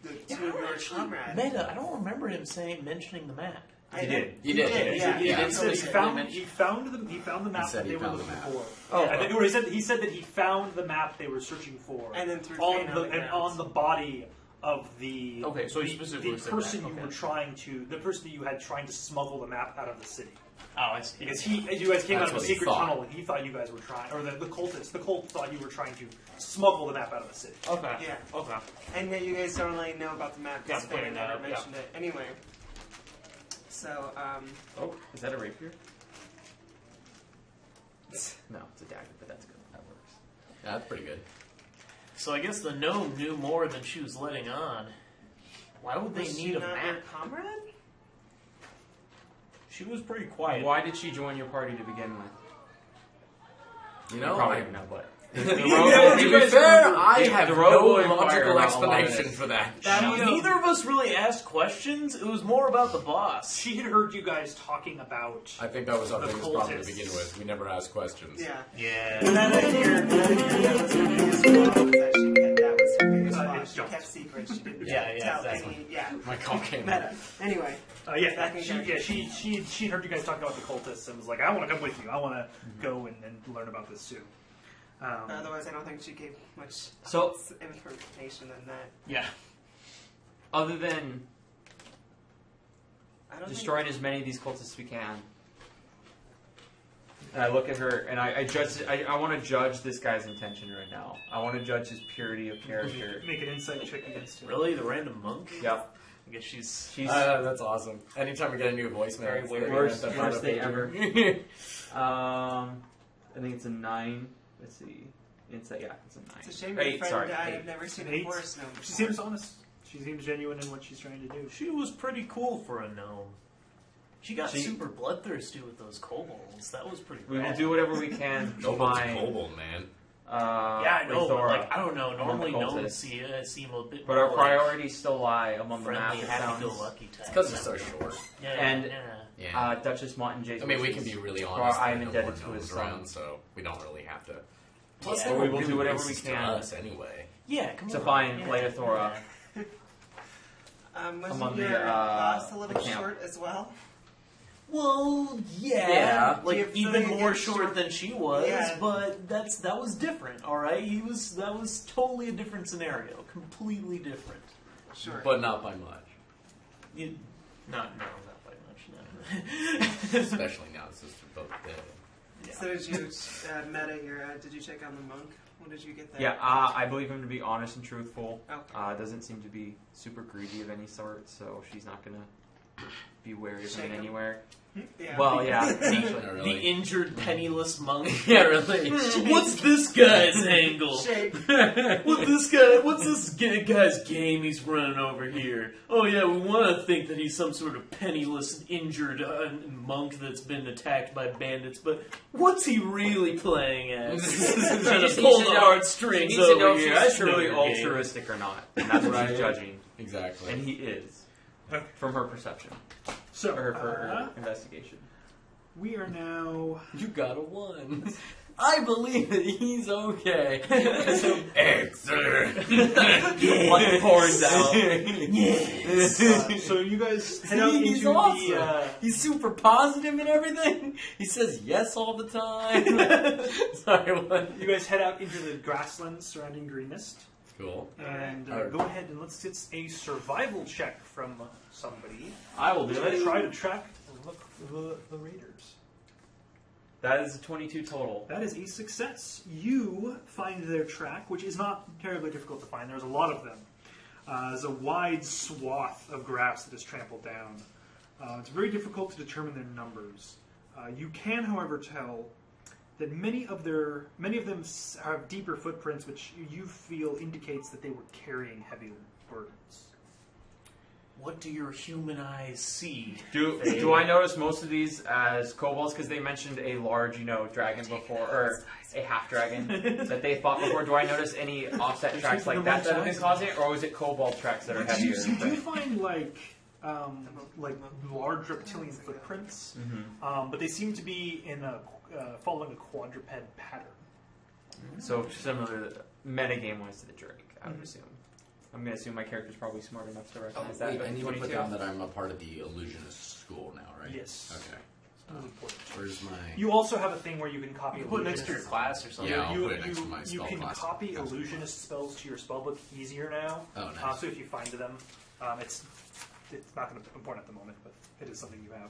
the two of your comrades. Meta, I don't remember him mentioning the map. He did. You did. Yeah. He did. said He he found the map said that he they were found the looking map. for. Oh, I think- or he said that he found the map they were searching for, And then threw on Fane on the the and ground. on the body of the Okay, so he specifically the said person that. you Okay. were the person that you had trying to smuggle the map out of the city. Oh, I see. Because you guys came That's out of a what he secret thought. tunnel, and he thought you guys were trying, or the cult thought you were trying to smuggle the map out of the city. Okay. Yeah. Okay. And yet you guys don't really know about the map because Yeah, Fane pointing that never out, yeah. mentioned it. Anyway. So, Oh, is that a rapier? No, it's a dagger, but that's good. That works. Yeah, that's pretty good. So I guess the gnome knew more than she was letting on. Why would they was need she a not map? your comrade? She was pretty quiet. Why did she join your party to begin with? You You know, probably don't know, but to be fair, I have the no rogue will inquire logical about a lot of explanation this. for that. Neither of us really asked questions. It was more about the boss. She had heard you guys talking about. I think that was our The biggest problem to cultists. begin with. We never asked questions. Yeah. Yeah. And then I hear that was her biggest flaw, that was her biggest flaw. it's She junk. kept secrets. She didn't Yeah, tell exactly. any. Yeah. My call came Meta. Anyway. She heard you guys talking about the cultists and was like, I want to come with you. I want to go and learn about this too. Otherwise, I don't think she gave much So- else information than that. Yeah. other than I don't destroying as many of these cultists as we can. And I look at her and I judge. I want to judge this guy's intention right now. I want to judge his purity of character. Make an insight check against him. Really? The random monk? Yep. I guess she's... She's That's awesome. Anytime we get a new voicemail, Very it's weird. the Worst front of thing the ever. pager. I think it's a 9. Let's see. It's a 9. It's a shame Or your 8, friend sorry, died. 8. I've never seen An a 8. forest gnome before. She seems honest. She seems genuine in what she's trying to do. She was pretty cool for a gnome. She got She- super bloodthirsty with those kobolds. That was pretty We will rad. do whatever we can to Nobody's a find. kobold, man. Yeah, I know, but Lithora. like, I don't know. Normally among the gnomes cultists. seem a bit But more our priorities still lie among the friendly, map. It sounds. happy-go-lucky types. It's because it's so short. Yeah, And- yeah. Yeah. Duchess Montanjay's I mean, we wishes can be really are honest. I'm There's no indebted more to gnomes his around, son. so we don't really have to. Plus, Yeah, they But were we will do really whatever we racist to can. us anyway. Yeah, come To on. find yeah, Leothora. yeah. Among Wasn't the, your boss a the little camp. short as well? Well, yeah, Yeah. like Do you even feel like more it's short short? than she was, Yeah. but that was different. All right, that was totally a different scenario, completely different. Sure. But not by much. Not by much. No. Especially now since they're both dead. Yeah. So did you meta your? Did you check on the monk? When did you get that? Yeah, I believe him to be honest and truthful. Okay. Doesn't seem to be super greedy of any sort, so she's not gonna be wary of Shake him him. anywhere. Yeah. Well, yeah. Actually, not The really. injured, penniless monk. Yeah, really. What's this guy's angle? Shake. What's this guy's game he's running over here? Oh yeah, we want to think that he's some sort of penniless, injured monk that's been attacked by bandits, but what's he really playing as? Trying just to pull needs the to know- heartstrings Needs to know over if here. I she's should know truly your game. altruistic or not, and that's what she's Right. judging. Exactly. And he is, Okay. from her perception, So, or her investigation. we are now. You got a 1. I believe that he's okay. Excellent. One horns out. So you guys head out See, into he's awesome. the. He's super positive and everything. He says yes all the time. Sorry, what? You guys head out into the grasslands surrounding Greenest, Cool. and Alright. go ahead and let's get a survival check from somebody. I will do To it. try to track the raiders. That is a 22 total. That is a success. You find their track, which is not terribly difficult to find. There's a lot of them. There's a wide swath of grass that is trampled down. It's very difficult to determine their numbers. You can, however, tell that many of them have deeper footprints, which you feel indicates that they were carrying heavy burdens. What do your human eyes see? Do I notice most of these as kobolds? Because they mentioned a large, dragon before, or a half dragon that they fought before. Do I notice any offset tracks like that that have been causing it, or was it kobold tracks that are heavier? You do find like large reptilian footprints, but they seem to be in following a quadruped pattern. So similar metagame-wise to the Drake, I would assume. I'm going to assume my character's probably smart enough to recognize that. Wait, but I need to 22. put down that I'm a part of the illusionist school now, right? Yes. Okay. Really important. Where's my... You also have a thing where you can copy You put it next to your illusionist. class or something. Yeah, I'll you, put it next to my you spell can class. copy illusionist spells to your spellbook easier now. Oh, nice. So if you find them, it's not going to be important at the moment, but it is something you have.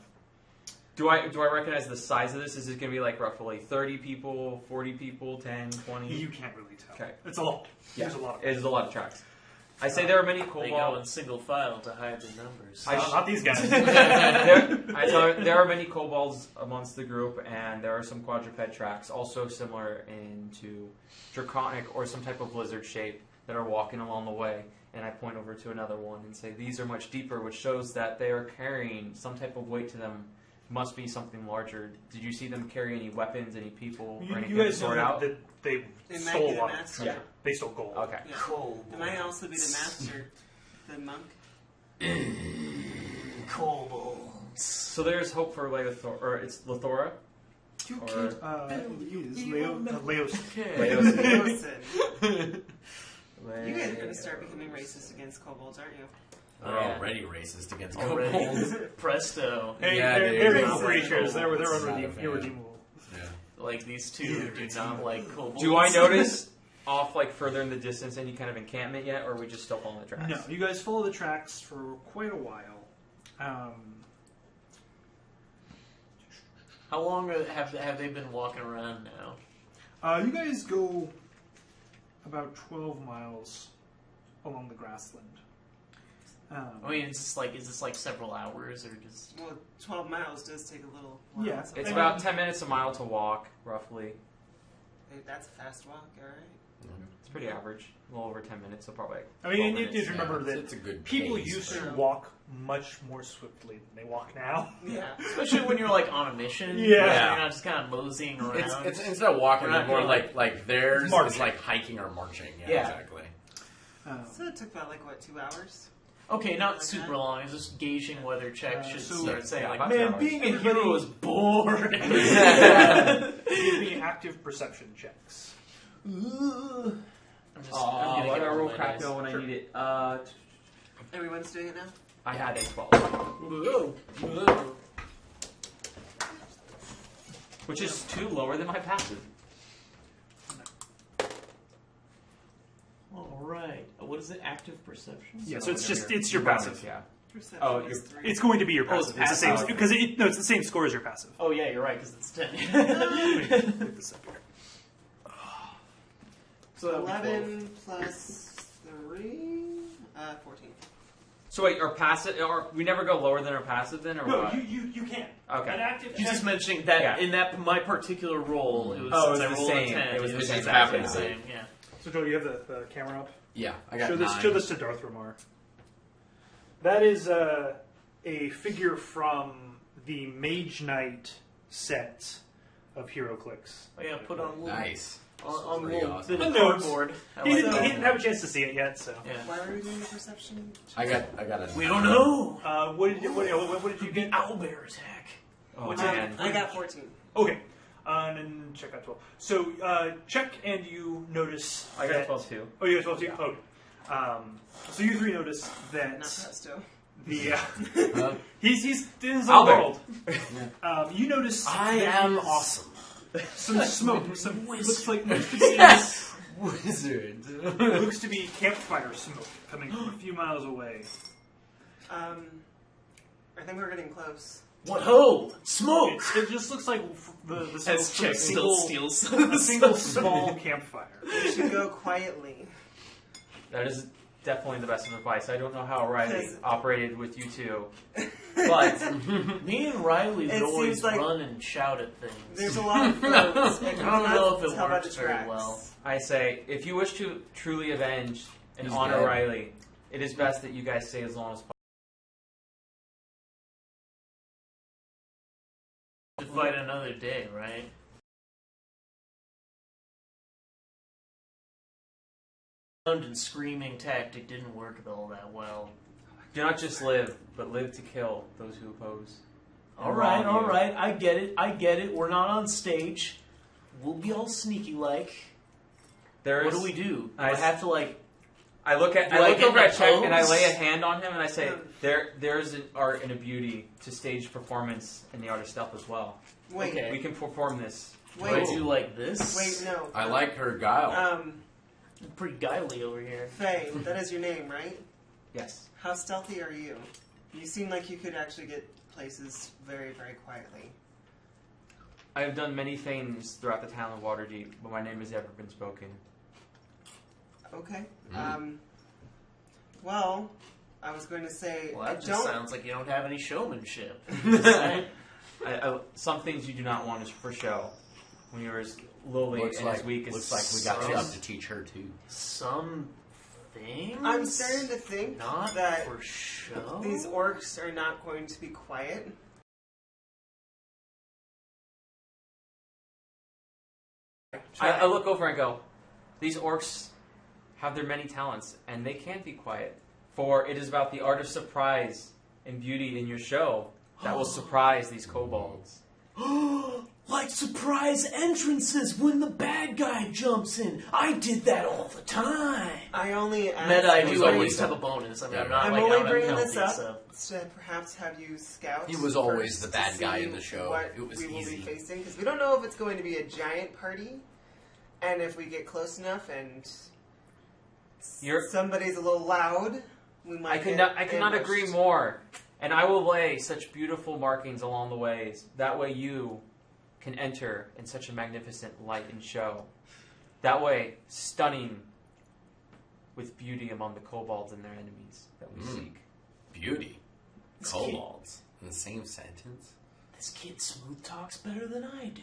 Do I recognize the size of this? Is it going to be like roughly 30 people, 40 people, 10, 20? You can't really tell. Okay. It's a lot. Yeah, There's a lot of it is a lot of tracks. I say there are many They go in kobolds. single file to hide their numbers. Not these guys. there are many kobolds amongst the group, and there are some quadruped tracks, also similar into draconic or some type of lizard shape that are walking along the way. And I point over to another one and say, these are much deeper, which shows that they are carrying some type of weight to them. Must be something larger. Did you see them carry any weapons, any people, or anything You guys to sort know out? that they It might stole be a the lot of master. Yeah. They stole gold. Okay. Yeah. Kobolds. It might also be the master, the monk. Kobolds. So there's hope for Leothora, or it's Lithora? You Or- can't, it is Leos. Okay. Listen, you guys are going to start becoming racist against kobolds, aren't you? They're Yeah. already racist against Already. kobolds. Presto. Hey, Yeah, they're, dude. they're Racist evil creatures. They're Not a unredeemable. fan. Irredeemable. Yeah. Like these two do not like kobolds. Do I notice off further in the distance any kind of encampment yet, or are we just still following the tracks? No, you guys follow the tracks for quite a while. How long have they been walking around now? You guys go about 12 miles along the grassland. I mean, is this like several hours or just? Well, 12 miles does take a little while. Yeah. It's about 10 minutes a mile to walk, roughly. That's a fast walk, alright. It's pretty average. A little over 10 minutes, so probably. I mean, 12 you need minutes. to remember that it's a good people pace, used to but- walk much more swiftly than they walk now. Yeah. Especially when you're like on a mission. Yeah. You're not just kind of moseying around. It's instead of walking, We're not it's more doing like theirs marching. is like hiking or marching. Yeah, Yeah. exactly. So it took about, 2 hours? Okay, not Like super that? long. It's just gauging whether checks should so- start saying, yeah, like, about man, 2 being a hours. hero is boring. Give me active perception checks. I'm just, Oh, I'm I gonna gotta roll my crap dice. though when Sure. I need it. Everyone's doing it now? I had a 12. Which is 2 lower than my passive. All right. What is it? Active perception? Yeah, so it's whatever just it's your passive. bonus, yeah. Perception Oh, is you're- 3. It's going to be your Oh, it's passive. It's the same passive. because it's the same score as your passive. Oh yeah, you're right because it's 10. Look this up here. So that'd be 11 plus 3, 14. So wait, our passive, or we never go lower than our passive then, or No, what? you can't. Okay. An active He's check. just mentioning that Yeah. in that my particular role, it was Oh, since it I was the rolled same. a 10. It was the same exactly the passive. same. Yeah. So Joel, you have the camera up. Yeah, I got Show this 9. to Darth Ramar. That is a figure from the Mage Knight set of HeroClix. Oh yeah, put on a little, Nice. on a Pretty little awesome. bit of The notes. cardboard. I He like didn't, that. he didn't have a chance to see it yet, so. Yeah. Why were we doing the perception? I got a. We don't know. What did you You get? get owlbear attack. Oh, What's man. I got 14. Okay, and then check out 12. So check and you notice. I got that- 12 too. Oh, you got 12 too. Oh. So you 3 notice that Not pesto. the Huh? he's in his own Albert. world. You notice I that am there's awesome. some smoke. Some looks like Wizard. looks to be campfire smoke coming from a few miles away. I think we're getting close. What ho? Smoke. It just looks like the smoke As from a Check still single, steals. a single small campfire. We should go quietly. That is definitely the best of advice. I don't know how Riley Because- operated with you two, but Me and Riley would It always seems like- run and shout at things. There's a lot of folks. I don't know if it Tell by works the very tracks. well. I say, if you wish to truly avenge and He's honor dead. Riley, it is best that you guys stay as long as possible. To fight another day, right? And screaming tactic didn't work all that well. Do not just live, but live to kill those who oppose. and All right, wrong all you. right. I get it. I get it. We're not on stage. We'll be all sneaky like. There What is- do we do? Do I I have to like? I look at Do I I look get over the at Check and I pose? lay a hand on him and I say, there's an art and a beauty to stage performance in the art of stealth as well. Wait, Okay. We can perform this. Do I wait, do like this? wait, no. I like her guile. I'm Pretty guily over here. Faye, that is your name, right? Yes. How stealthy are you? You seem like you could actually get places very, very quietly. I have done many things throughout the town of Waterdeep, but my name has never been spoken. Okay. Mm. Well, I was going to say, Well, I that just don't. sounds like you don't have any showmanship. Some things you do not want is for show. When you're as lowly looks and like as weak as looks like we got you up to teach her too. Some things. I'm starting to think not that for show. these orcs are not going to be quiet. I look over and go, these orcs have their many talents, and they can be quiet. For it is about the art of surprise and beauty in your show that will surprise these kobolds. Like surprise entrances when the bad guy jumps in. I did that all the time. I only asked. Meta, I It was do at always least have a bonus. I mean, I'm Yeah. not I'm like only out bringing this unhealthy, up to perhaps have you scout. He was always first the to bad guy see in the show. What It was we will easy. be facing because we don't know if it's going to be a giant party, and if we get close enough and You're- somebody's a little loud, we might. I cannot agree more. And I will lay such beautiful markings along the ways. That way you can enter in such a magnificent light and show. That way, stunning with beauty among the kobolds and their enemies that we seek. Beauty. This Kobolds. In the same sentence. This kid smooth talks better than I do.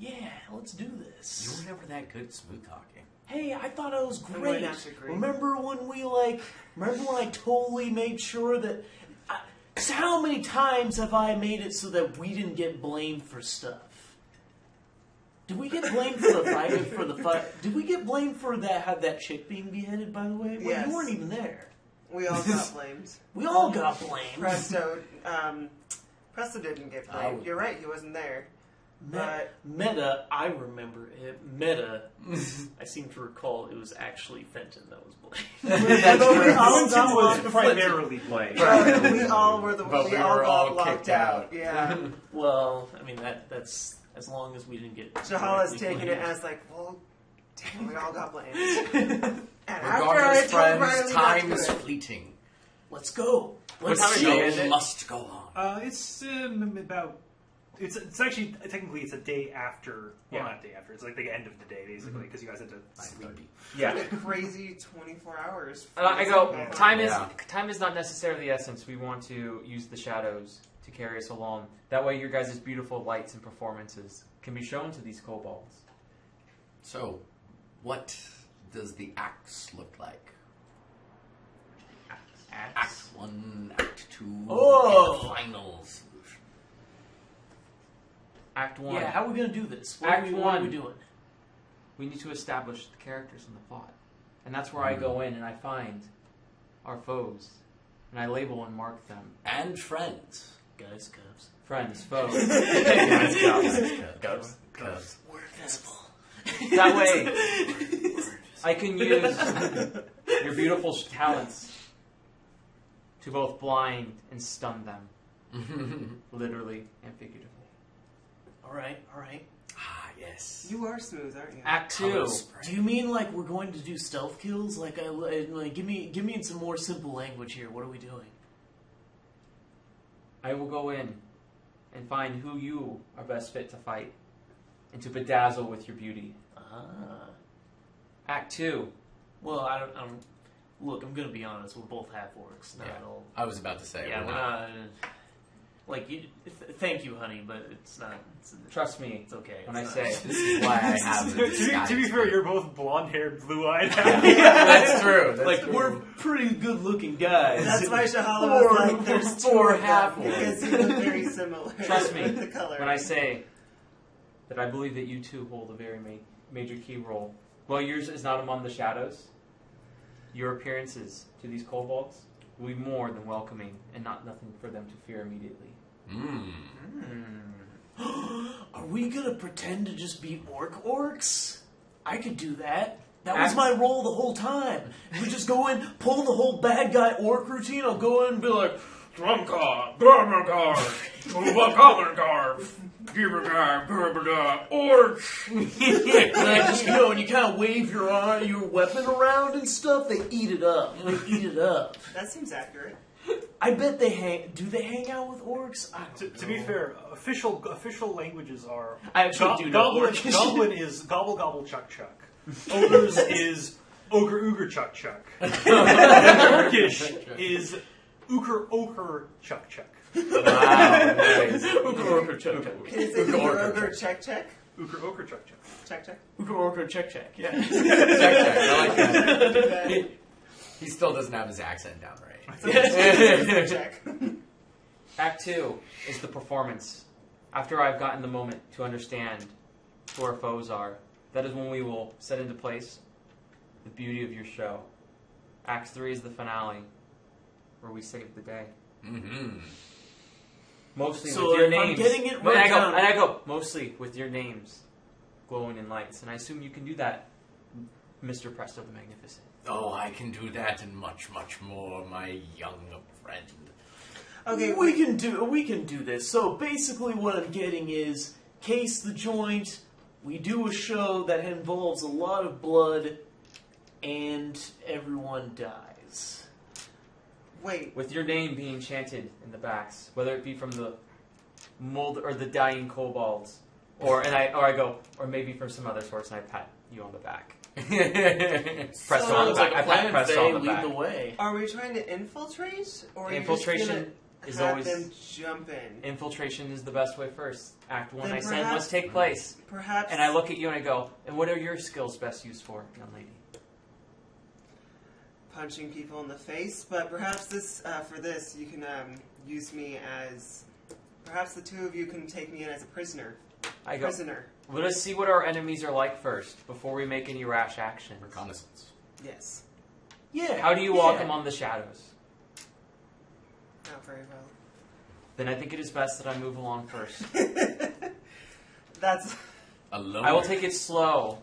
Yeah, let's do You this. were never that good at smooth talking. Hey, I thought I was I'm great. going to agree. Remember when I totally made sure that. So how many times have I made it so that we didn't get blamed for stuff? Did we get blamed for the fight? Did we get blamed for that chick being beheaded? By the way, well, Yes. you weren't even there. We all got blamed. We all got blamed. Presto didn't get blamed. You're right, he wasn't there. Meta, I remember it. Meta, I seem to recall it was actually Fenton that was blamed. Clinton was primarily blamed. We all were the But we all were got all locked kicked out. Yeah. Well, I mean that's as long as we didn't get. Shahala's directly taking it blamed. as like, well, damn, we all got blamed. And Regardless, friends, time Riley is not to do it. fleeting. Let's go. What Let's time of see. day is it? Must go on. It's about. It's actually technically it's a day after. Well, not day after. It's like the end of the day basically because you guys had to sleep. Yeah. A crazy 24 hours. I go. Yeah. Time is not necessarily the essence. We want to use the shadows to carry us along. That way, your guys' beautiful lights and performances can be shown to these kobolds. So, what does the acts look like? Act 1, Act 2, Oh! and the final solution. Act 1. Yeah, how are we gonna do this? What Act are we 1. doing? We need to establish the characters in the plot. And that's where I go in and I find our foes. And I label and mark them. And friends. Guys, cubs. Friends, foes. Cubs. Cubs. We're invisible. That way, I can use your beautiful talents to both blind and stun them. Literally and figuratively. All right. Ah, yes. You are smooth, aren't you? Act 2. Color spray. Do you mean like we're going to do stealth kills? Like give me in some more simple language here. What are we doing? I will go in and find who you are best fit to fight and to bedazzle with your beauty. Ah. Act 2. Well, I don't. Look, I'm gonna be honest. We're both half orcs. Not Yeah. all. I was about to say. Yeah, we're we're not. not. Like, thank you, honey, but it's not. Trust me It's okay. when It's I not- say This is why I have the disguise. To be fair, you're both blonde-haired, blue-eyed. That's true. That's like true. we're pretty good-looking guys. That's why Shahala was like, there's two four of them, half because you look very similar. Trust me with the color. when I say that I believe that you two hold a very major key role. While yours is not among the shadows, your appearances to these kobolds will be more than welcoming and nothing for them to fear immediately. Are we gonna pretend to just be orcs? I could do that. That was Act- my role the whole time. We just go in, pull the whole bad guy orc routine. I'll go in and be like, Drumcar, Gormakar, Ubakamar, Gibrgar, Orc. And I just and you kind of wave your weapon around and stuff. They eat it up. That seems accurate. I bet they hang. Do they hang out with orcs? I don't To be know. fair, official languages are. I actually do know Orcish. Goblin is gobble gobble chuck chuck. Ogres is ogre ooger chuck chuck. Orcish is ochre chuck chuck. Wow, nice. Orca check check. Can you say ogre check check? Ochre chuck chuck. Check check? Orca check check. Yeah. Check. I like that. Check. He still doesn't have his accent down right. Check. Act 2 is the performance. After I've gotten the moment to understand who our foes are, that is when we will set into place the beauty of your show. Act 3 is the finale, where we save the day. Mm-hmm. Mostly So with your if I'm names. getting it And right I go, down- and I go, mostly with your names glowing in lights. And I assume you can do that, Mr. Presto the Magnificent. Oh, I can do that and much, much more, my young friend. Okay, we can do this. So basically, what I'm getting is case the joint. We do a show that involves a lot of blood, and everyone dies. wait. With your name being chanted in the backs, whether it be from the mold or the dying kobolds, or maybe from some other source, and I pat you on the back. Presto on the Sounds like back. a I plan. pat Presto Faye, on the lead back. the way. Are we trying to infiltrate? Or are you just Infiltration. gonna- is have always them jump in. infiltration is the best way first. Act 1, Then I said, perhaps- must take place. Perhaps. And I look at you and I go, and what are your skills best used for, young lady? punching people in the face, but perhaps for this you can use me as. Perhaps the two of you can take me in as a prisoner. I go, Prisoner. let us see what our enemies are like first, before we make any rash actions. Reconnaissance. Yes. Yeah. How do you walk among the shadows? Not very well. Then I think it is best that I move along first. That's. Alone. I will take it slow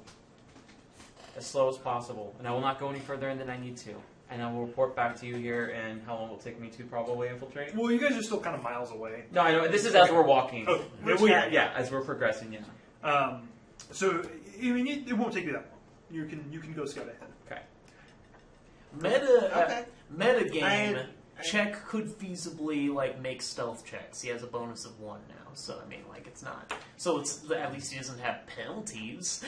as possible, and I will not go any further in than I need to. And I will report back to you here, and how long will it take me to probably infiltrate? Well, you guys are still kind of miles away. No, I know. This is as we're walking. Oh, Yeah, as we're progressing, yeah. So I mean, it won't take you that long. You can go scout ahead. Okay. Meta game. I- Check could feasibly make stealth checks. He has a bonus of 1 now, so I mean, it's not. So it's at least he doesn't have penalties.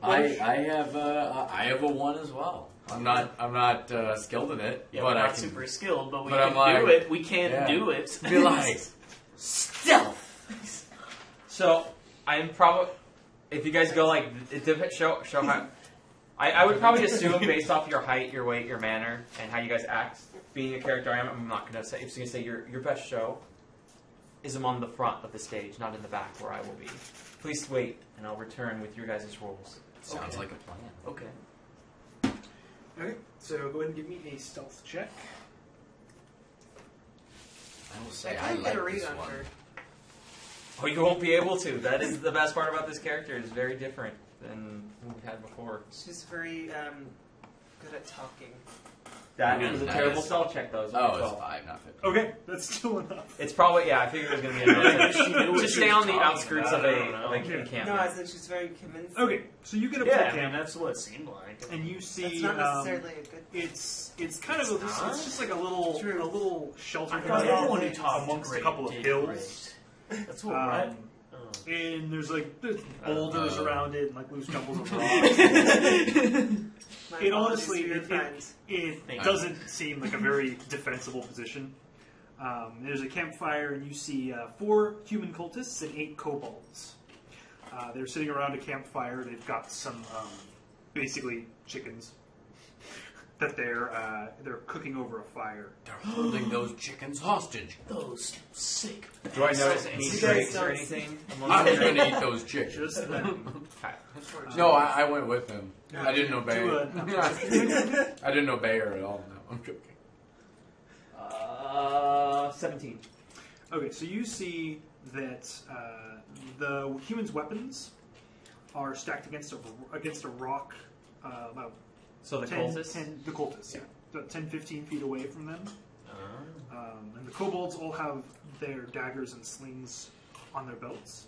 I have a 1 as well. I'm not skilled in it, Yeah, but we're I not can super skilled, but we but can I'm like- do it. We can yeah. do it. be like stealth. So I'm probably, if you guys go show how. I would probably assume based off your height, your weight, your manner, and how you guys act, being a character I am, I'm not going to say. I'm just going to say your best show is among the front of the stage, not in the back where I will be. Please wait, and I'll return with your guys' roles. Sounds Okay. like a plan. Okay. Okay, so go ahead and give me a stealth check. I will I say I can't get a like read this on one. her. Oh, you won't be able to. That is the best part about this character. It's very different than what we've had before. She's very good at talking. That Yeah, was a that terrible is- stealth check, though. Oh, it's 5, not 15. Okay, that's still enough. It's probably, I figured it was going to be enough. She knew what Just she stay was on the talking outskirts about, of I don't know. a Yeah. encampment. No, as in she's very convincing. Okay, so you get up Yeah, to the I mean, camp, that's what it seemed like. and you see That's not necessarily a good. it's kind of It's it's not? just like a little shelter I thought area everyone who talked amongst great a couple of did hills. great. That's what Um, Oh. and there's boulders around it and loose jumbles of rocks. My It apologies honestly, to your it friends. Thank doesn't seem like a very defensible position. There's a campfire, and you see 4 human cultists and 8 kobolds. They're sitting around a campfire. They've got some basically chickens that they're cooking over a fire. They're holding those chickens hostage. Those sick. Do I notice any You guys traits or don't- anything? I'm going to eat those chickens. Just then, No, I went with him. I didn't obey. to I didn't obey her at all. No, I'm joking. 17. okay, so you see that the humans' weapons are stacked against a rock about So the 10, cultists? 10 the cultists, yeah. About 10, 15 feet away from them. Ah. And the kobolds all have their daggers and slings on their belts.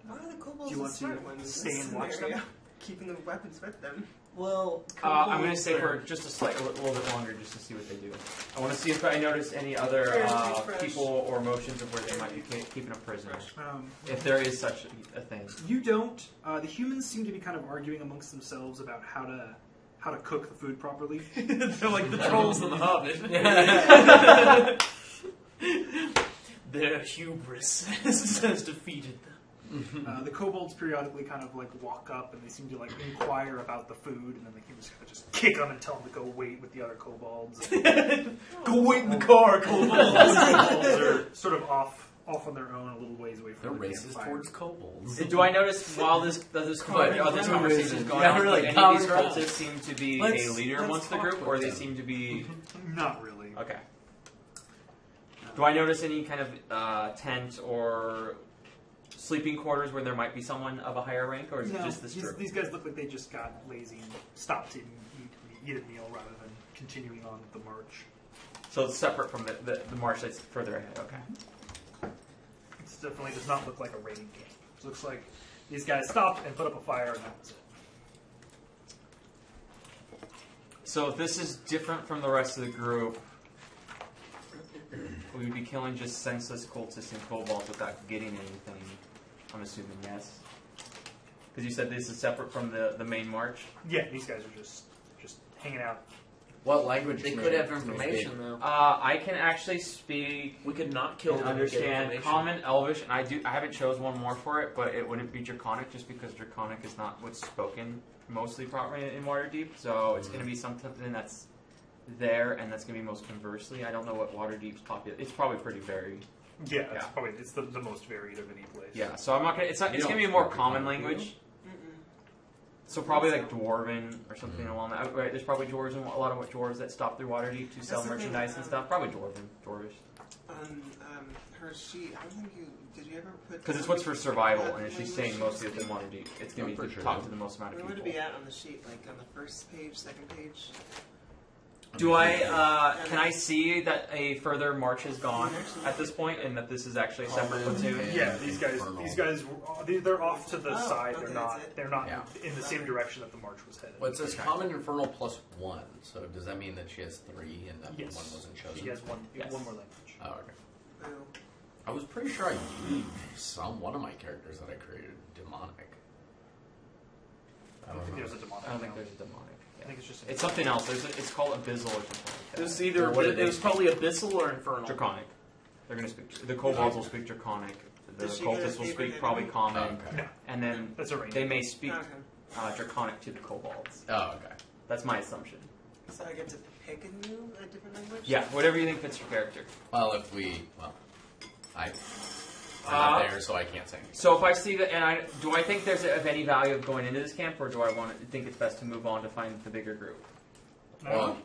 Why are the kobolds Do you want the smart to ones in stay this and watch scenario? them? Keeping the weapons with them. Well, I'm going to stay for just a little bit longer just to see what they do. I want to see if I notice any other Fresh. people or motions of where they might be keeping a prisoner. Um, If there is such a thing. you don't. The humans seem to be kind of arguing amongst themselves about how to cook the food properly. they're like the trolls in the Hobbit. Their hubris has defeated them. The kobolds periodically kind of walk up and they seem to inquire about the food, and then the humans kind of just kick them and tell them to go wait with the other kobolds. Go wait in the car, kobolds. Kobolds are sort of off on their own, a little ways away They're from the racist campfire. towards kobolds. Do I notice while this conversation is going on, really any of common these ground. cultists seem to be Let's- a leader let's amongst the talk group, or with they them. seem to be... Not really. Okay. Do I notice any kind of tent or sleeping quarters where there might be someone of a higher rank, or is it No, just this group? these guys look like they just got lazy and stopped to eat a meal rather than continuing on the march. So it's separate from the marsh that's further ahead. Okay. It definitely does not look like a raiding camp. It looks like these guys stopped and put up a fire, and that was it. So if this is different from the rest of the group, we would be killing just senseless cultists and kobolds without getting anything. I'm assuming yes. Because you said this is separate from the main march. Yeah, these guys are just hanging out. What language? They may- could have may information speak? though. I can actually speak We could not kill and them and get understand information. Common, Elvish, and I haven't chose one more for it, but it wouldn't be Draconic just because Draconic is not what's spoken mostly properly in Waterdeep. So it's going to be something that's there, and that's going to be most conversely. I don't know what Waterdeep's popular. It's probably pretty varied. Yeah, it's Yeah. probably the most varied of any place. Yeah, so I'm not gonna. It's not. You It's gonna don't be a more speak common Draconic, do you? language. So probably like Dwarven or something along that. Right? There's probably dwarves and a lot of dwarves that stop through Waterdeep to sell the thing, merchandise and stuff. Probably Dwarvish. On her sheet, I don't think you did. You ever put? Because it's what's for survival, what and if she's language saying mostly she within was Waterdeep, it's gonna I'm be pretty sure talk that- to the most amount of Where would it people. be at on the sheet? Like on the first page, second page? Do I? Can I see that a further march has gone at this point, and that this is actually a separate platoon? Yeah, these guys, they're off to the Oh, side. okay, They're that's not Yeah. in the same direction that the march was headed. Well, it says Common Infernal +1. So does that mean that she has 3 and that Yes. one wasn't chosen? She has one Yes. more language. Oh, okay. Oh. I was pretty sure I used one of my characters that I created demonic. I don't think there's a demonic. I don't think now. there's a demonic. I think it's just It's something else. It's called Abyssal or something like It was that. either Or what did it they was probably abyssal or infernal. Draconic. They're gonna speak. The kobolds will speak Draconic. The Does she get a cultists will favorite speak probably enemy? Common, Okay. No, and then that's a range. they may speak Okay. Draconic to the kobolds. Oh, okay. That's my assumption. So I get to pick a different language? Yeah, whatever you think fits your character. Well, I'm not there, so I can't say anything. So if I see that, and do I think there's of any value of going into this camp, or do I think it's best to move on to find the bigger group? No,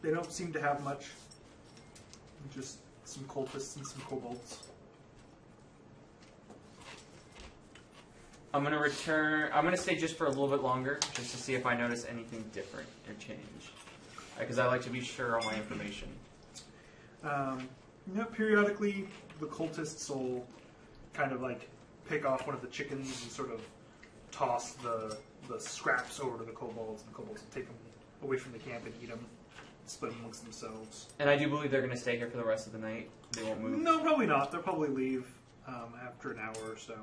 they don't seem to have much. Just some cultists and some kobolds. I'm gonna return. I'm gonna stay just for a little bit longer, just to see if I notice anything different or change, because I like to be sure on my information. Periodically the cultists will kind of like pick off one of the chickens and sort of toss the scraps over to the kobolds, and the kobolds will take them away from the camp and eat them, split them amongst themselves. And I do believe they're gonna stay here for the rest of the night. They won't move. No, probably not. They'll probably leave after an hour or so.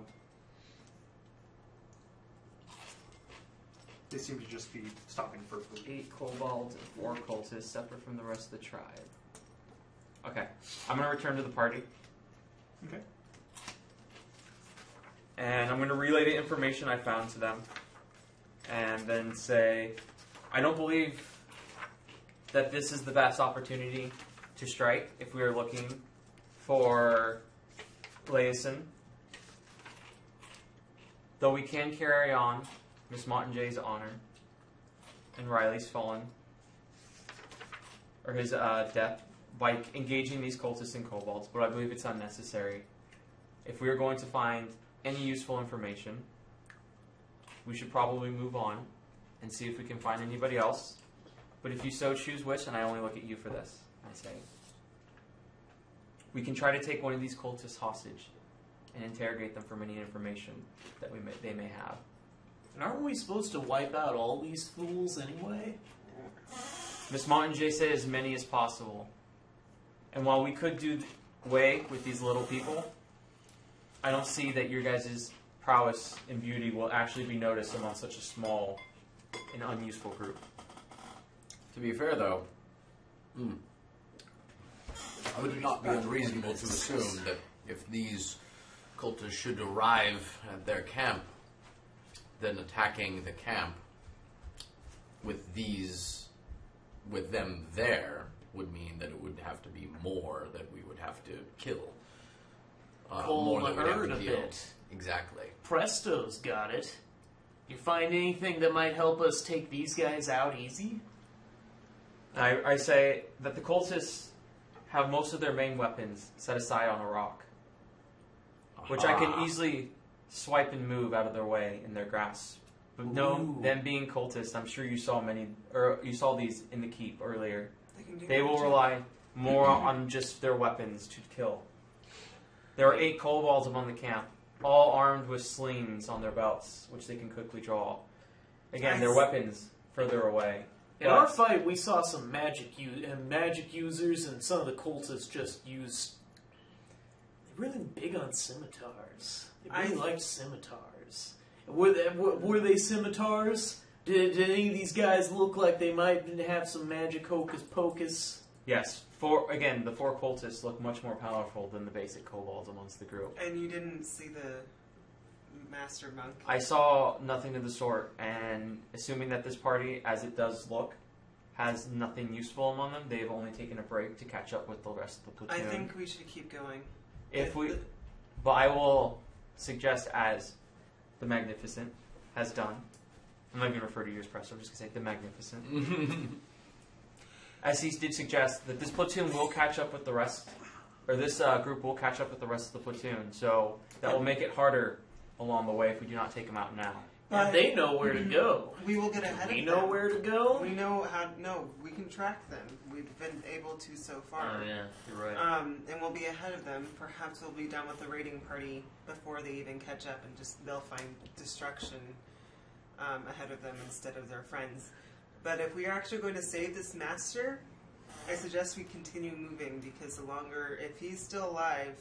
They seem to just be stopping for food. 8 kobolds and 4 cultists, separate from the rest of the tribe. Okay, I'm gonna return to the party. Okay. And I'm going to relay the information I found to them. And then say, I don't believe that this is the best opportunity to strike if we are looking for Laison. Though we can carry on Miss Montanjay's honor and Riley's fallen, or his death, by engaging these cultists and kobolds, but I believe it's unnecessary. If we are going to find any useful information, we should probably move on and see if we can find anybody else. But if you so choose wish, and I only look at you for this, I say, we can try to take one of these cultists hostage and interrogate them for any information that they may have. And aren't we supposed to wipe out all these fools anyway? Miss Montanjay said as many as possible. And while we could do away with these little people, I don't see that your guys' prowess and beauty will actually be noticed among such a small and unuseful group. To be fair, though, I would not be unreasonable to assume that if these cultists should arrive at their camp, then attacking the camp with them there would mean that it would have to be more that we would have to kill. Pull more the that we'd have herd to a deal. bit. Exactly. Presto's got it. You find anything that might help us take these guys out easy? I say that the cultists have most of their main weapons set aside on a rock, which I can easily swipe and move out of their way in their grasp. But no, Ooh. them being cultists, I'm sure you saw you saw these in the keep earlier. They can do They will that. rely more on just their weapons to kill. There are 8 kobolds among the camp, all armed with slings on their belts, which they can quickly draw. Again, their Nice. weapons further away. In our fight, we saw some magic users, and some of the cultists just used. They're really big on scimitars. They really liked scimitars. Were they scimitars Did any of these guys look like they might have some magic hocus pocus? Yes. The 4 cultists look much more powerful than the basic kobolds amongst the group. And you didn't see the master monk? I saw nothing of the sort, and assuming that this party, as it does look, has nothing useful among them, they've only taken a break to catch up with the rest of the I platoon. think we should keep going. But I will suggest, as the Magnificent has done, I'm not going to refer to you as press, I'm just going to say the Magnificent. As he did suggest, that this platoon will catch up with the rest, or this group will catch up with the rest of the platoon, so that will make it harder along the way if we do not take them out now. And they know where to go. We will get ahead of them. We know where to go? We know how. No, we can track them. We've been able to so far. Oh, yeah, you're right. And we'll be ahead of them. Perhaps we'll be done with the raiding party before they even catch up, and they'll find destruction ahead of them instead of their friends. But if we are actually going to save this master, I suggest we continue moving, because the longer, if he's still alive,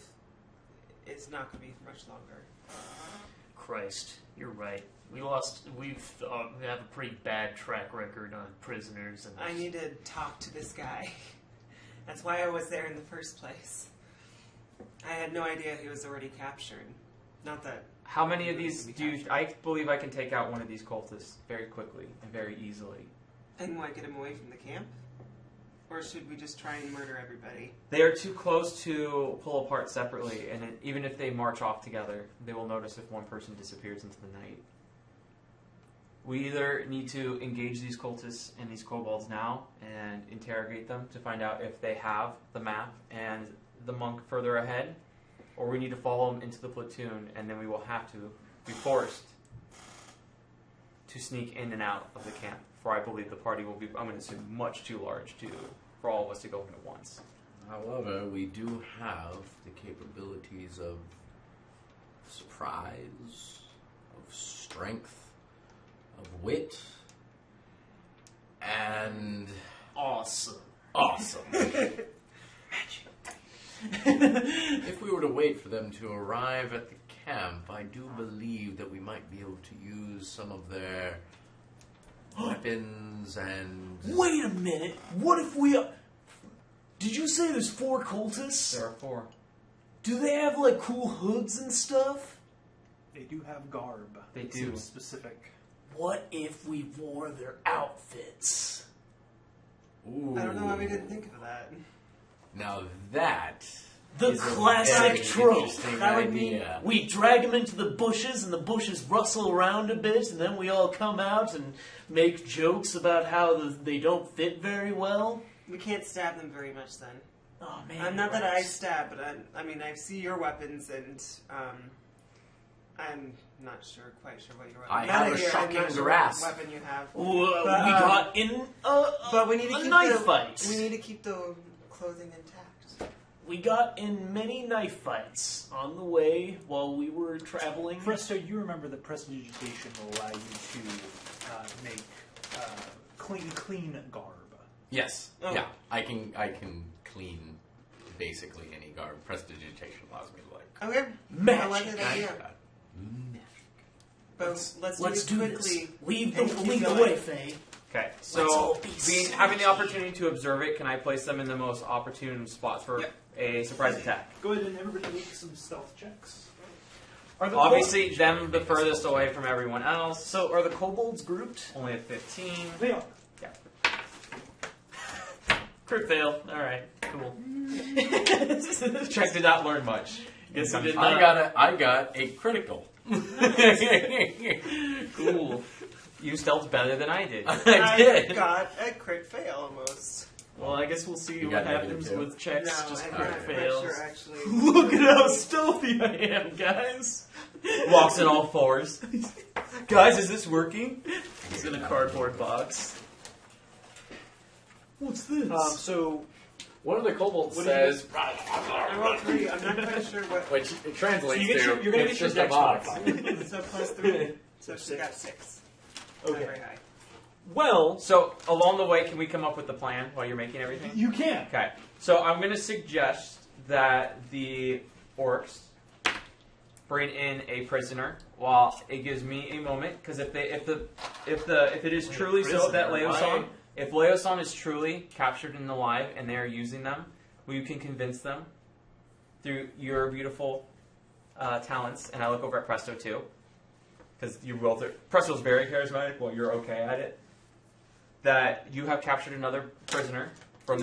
it's not going to be for much longer. Christ, you're right. We have a pretty bad track record on prisoners. And I need to talk to this guy. That's why I was there in the first place. I had no idea he was already captured. Not that. How many of these do you... I believe I can take out one of these cultists very quickly and very easily. And why, get him away from the camp? Or should we just try and murder everybody? They are too close to pull apart separately, and even if they march off together, they will notice if one person disappears into the night. We either need to engage these cultists and these kobolds now and interrogate them to find out if they have the map and the monk further ahead, or we need to follow them into the platoon, and then we will have to be forced to sneak in and out of the camp. For I believe the party will be, I'm going to assume, much too large for all of us to go in at once. However, we do have the capabilities of surprise, of strength, of wit, and awesome. If we were to wait for them to arrive at the camp, I do believe that we might be able to use some of their weapons and... Wait a minute. What if we... Did you say there's 4 cultists? There are 4. Do they have, like, cool hoods and stuff? They do have garb. They It do. seems specific. What if we wore their outfits? Ooh. I don't know why we didn't think of that. Now that... The is a classic very trope. interesting That would mean idea. we drag them into the bushes, and the bushes rustle around a bit, and then we all come out and make jokes about how they don't fit very well. We can't stab them very much then. Oh man! I'm not that right. I stab, but I mean, I see your weapons, and I'm not quite sure what your weapon. I Not have a here, shocking I'm not sure grasp. what weapon you have. Well, But, we got in But we need to a keep knife the fight. We need to keep the clothing intact. We got in many knife fights on the way while we were traveling. Presto, you remember that prestidigitation will allow you to make clean garb. Yes. Oh. Yeah. I can clean basically any garb. Prestidigitation allows me to like... Okay. Magic. I like that idea. But let's do quickly. this. Lead and keep the going. way, Faye. Okay, Let's all so be having the opportunity to observe it, can I place them in the most opportune spots for Yep. a surprise attack? Go ahead and everybody make some stealth checks. Are the Obviously, them the furthest away from everyone else. So are the kobolds grouped? Only a 15. They are. Yeah. Crit fail. All right. Cool. Check did not learn much. Guess you did I not. got a critical. Cool. You stealth better than I did. I did. Got a crit fail almost. Well, I guess we'll see You what got negative happens too? with checks. No, just I'm crit not fails. sure actually. Look at how stealthy I am, guys. Walks in all fours. Guys, is this working? He's in a cardboard box. What's this? So One of the kobolds What did you says, I rolled 3. I'm not quite sure what. which it translates So to, you're gonna it's get your just a dex box. modifier. So plus 3. So she 6. got 6. Okay. Not very high. Well, So, along the way, can we come up with the plan while you're making everything? you can. Okay. So, I'm going to suggest that the orcs bring in a prisoner while it gives me a moment. Because if it is truly so that Leosan, if Leosan is truly captured and alive and they are using them, we can convince them through your beautiful talents. And I look over at Presto too, because you both are. Presto's very charismatic. Well, you're okay at it. That you have captured another prisoner from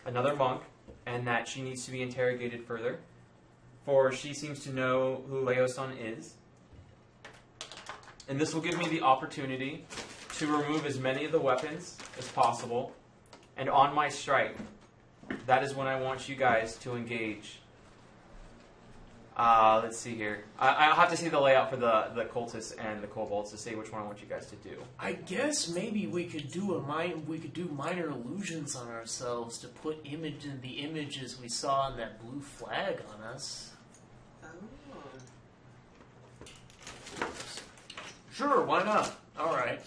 another monk, and that she needs to be interrogated further. For she seems to know who Leosan is. And this will give me the opportunity to remove as many of the weapons as possible. And on my strike, that is when I want you guys to engage. Let's see here. I'll have to see the layout for the cultists and the kobolds to see which one I want you guys to do. I guess maybe we could do minor illusions on ourselves to put the images we saw on that blue flag on us. Oh. Sure, why not? All right.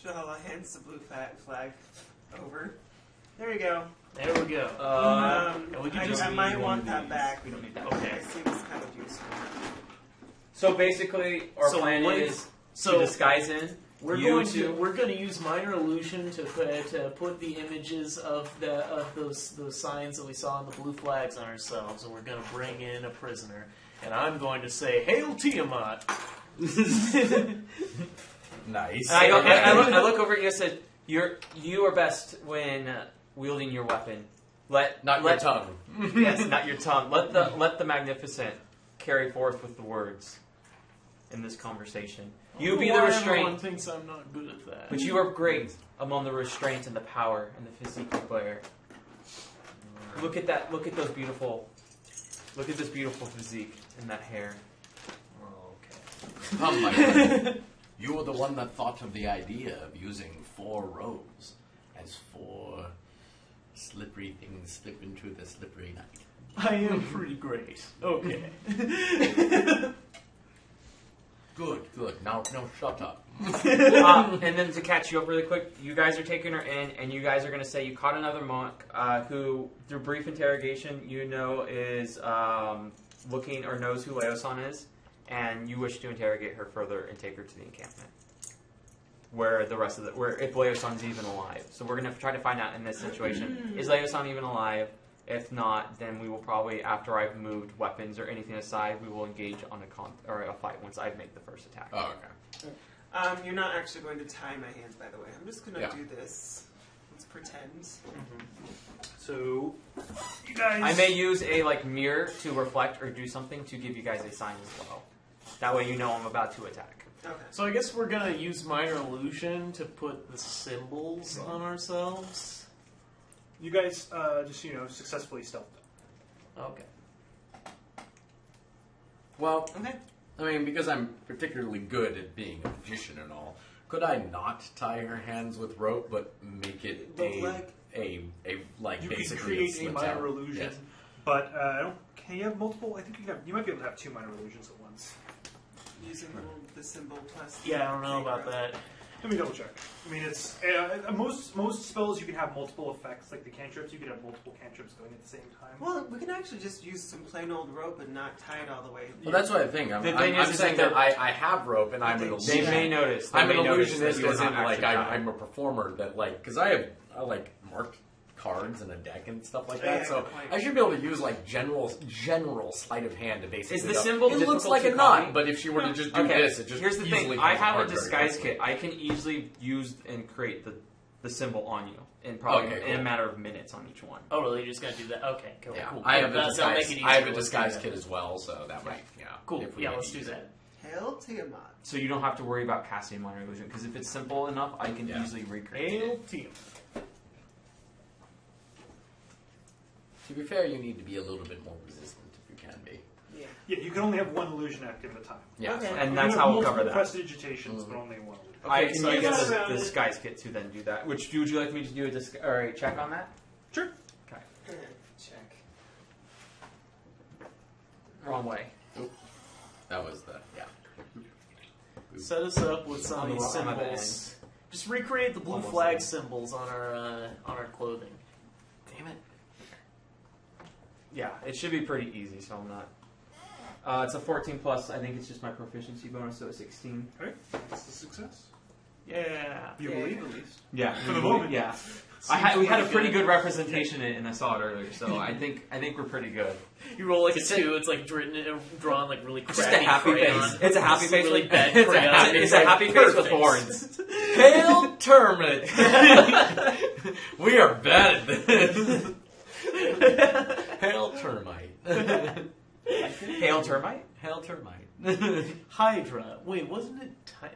Shahala hands the blue flag over. There you go. There we go. And we can just I might want that back. We don't need that. Okay. It seems kind of useful. So basically, our plan is to disguise in. We're going to use minor illusion to put the images of those signs that we saw on the blue flags on ourselves, and we're going to bring in a prisoner. And I'm going to say, "Hail Tiamat!" Nice. And I look over at you and said, "You are best when wielding your weapon. Not your tongue. Yes, not your tongue. Let the magnificent carry forth with the words in this conversation. You be the restraint. Everyone thinks I'm not good at that. But you are great among the restraint and the power and the physique you bear. Look at that. Look at those beautiful. Look at this beautiful physique and that hair. Okay. Come, my friend. You were the one that thought of the idea of using 4 rows as 4 slippery things slip into the slippery night. I am pretty great. Okay. Good. Now shut up. And then to catch you up really quick, you guys are taking her in, and you guys are going to say you caught another monk who, through brief interrogation, you know is looking or knows who Leosan is, and you wish to interrogate her further and take her to the encampment, where if Leosan's even alive. So we're going to try to find out in this situation, is Leosan even alive? If not, then we will probably, after I've moved weapons or anything aside, we will engage on a fight once I make the first attack. Oh, okay. You're not actually going to tie my hands, by the way. I'm just going to Yeah. do this. Let's pretend. So, you guys. I may use a mirror to reflect or do something to give you guys a sign as well. That way you know I'm about to attack. Okay. So I guess we're going to use minor illusion to put the symbols on ourselves. You guys just successfully stealthed. Okay. Well, Okay. I mean, because I'm particularly good at being a magician and all, could I not tie her hands with rope, but make it You basically can create a slips minor out? illusion, Yes. but I don't. Can you have multiple? I think you might be able to have 2 minor illusions at once. Using the symbol plus. Yeah, I don't know about that. Let me double check. I mean, it's most spells you can have multiple effects, like the cantrips. You could have multiple cantrips going at the same time. Well, we can actually just use some plain old rope and not tie it all the way. Well, that's what I think. I'm The thing is saying that that I have rope and I'm an They illusionist. may notice. I'm an They may notice that illusionist, you are as in not actually tied. I'm a performer that because I marked cards and a deck and stuff like that. Yeah, So good point. I should be able to use general sleight of hand to basically. Is the go, symbol it looks difficult like to a knot, copy? but if she were to just do Okay, this, it just here's the easily thing. I comes have a apart very disguise quickly. kit. I can easily use and create the symbol on you in probably Okay, in a cool. matter of minutes on each one. Oh, really? You're just going to do that? Okay, cool. Yeah, cool. I have a That'll make disguise. it I have a easier. Let's do disguise that. kit as well, so that might Cool. if we Yeah, need let's to do use that. it. Hail Tiamat. So you don't have to worry about casting minor illusion because if it's simple enough, I can Yeah. easily recreate Hail it. team. To be fair, you need to be a little bit more resistant if you can be. Yeah. Yeah, you can only have 1 illusion active at a time. Yeah, Okay. so- And You that's have how we'll cover multiple that. prestidigitations, but only 1 illusion. I Okay, can so I use guess- the disguise kit to then do that. Would you like me to do a check on that? Sure. Okay. Check. Wrong way. that was the Set us up with some On of the these wrong side of the symbols. Just recreate the blue Almost flag there. symbols on our clothing. Damn it. Yeah, it should be pretty easy, so I'm not. It's a 14 plus. I think it's just my proficiency bonus, so it's 16. Okay, that's a success. Yeah. You believe, at least. Yeah. For the moment. Yeah. We had a pretty good representation in it, and I saw it earlier, so I think we're pretty good. You roll like a 2, it's like drawn like really crappy Just a happy crayon. face. It's a happy face. Really with, bad it's, crayon. it's a happy face with Perfect. horns. Hail termite! We are bad at this. Hail termite. Hail termite. Hail termite. Hydra. Wait, wasn't it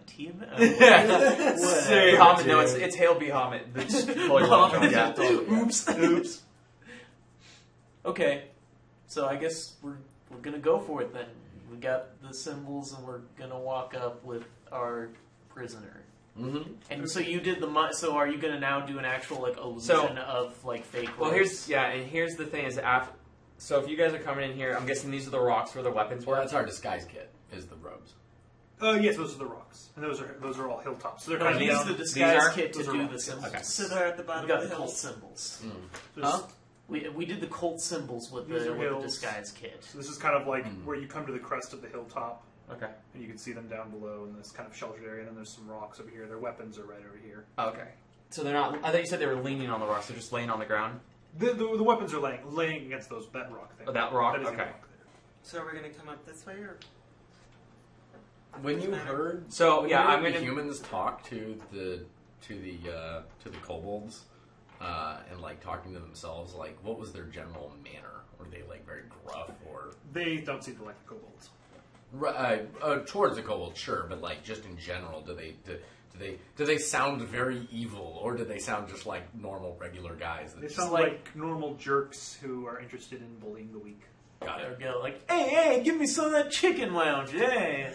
Tiamat? Bahamut. No, it's Hail Bahamut. Oops. Oops. Okay, so I guess we're gonna go for it then. We got the symbols, and we're gonna walk up with our prisoner. Mm-hmm. And so you did the. So are you gonna now do an actual like illusion of like fake? Well, ropes? here's the thing is after. So if you guys are coming in here, I'm guessing these are the rocks where the weapons Well, were. that's our disguise kit, is the robes. Yes, those are the rocks, and those are all hilltops. So they're No, coming use down. the disguise are- kit to those are do rocks. the symbols. Okay. So they're at the We bottom got of the the cult hills. symbols. There's- Huh? We did the cult symbols with These are the hills. disguise kit. So this is kind of like where you come to the crest of the hilltop, Okay. and you can see them down below in this kind of sheltered area. And then there's some rocks over here. Their weapons are right over here. Okay. So they're not. I thought you said they were leaning on the rocks. They're just laying on the ground. The weapons are laying against that rock thing. Oh, that rock? That is a Okay. rock there. So are we going to come up this way or? When you heard So yeah, I'm the gonna. humans talk to the kobolds and like talking to themselves, like what was their general manner? Were they like very gruff or They don't seem to like the kobolds. towards the kobolds? Sure, but like just in general, do they sound very evil, or do they sound just like normal regular guys? That They just sound like- like normal jerks who are interested in bullying the weak. got There it. we go. Like, hey, give me some of that chicken lounge, hey.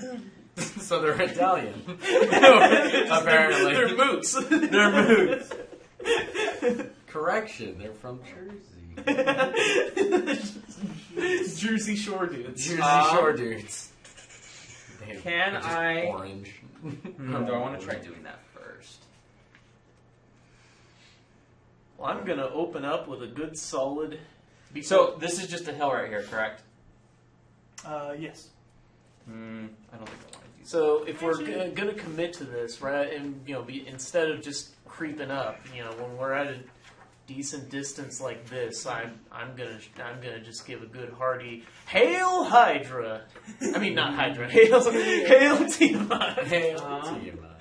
So they're Italian, apparently. They're mooks. They're moods. Correction, they're from Jersey. Jersey Shore dudes. Jersey Shore dudes. They're just I- orange? Do I want to try doing that first? Well, I'm gonna open up with a good solid. So this is just a hill right here, correct? Yes. I don't think I want to do. So if we're gonna commit to this, right, and instead of just creeping up, when we're at a decent distance like this, I'm gonna just give a good hearty Hail Hydra. I mean not Hydra. Hail Tiamat. Hail Tiamat.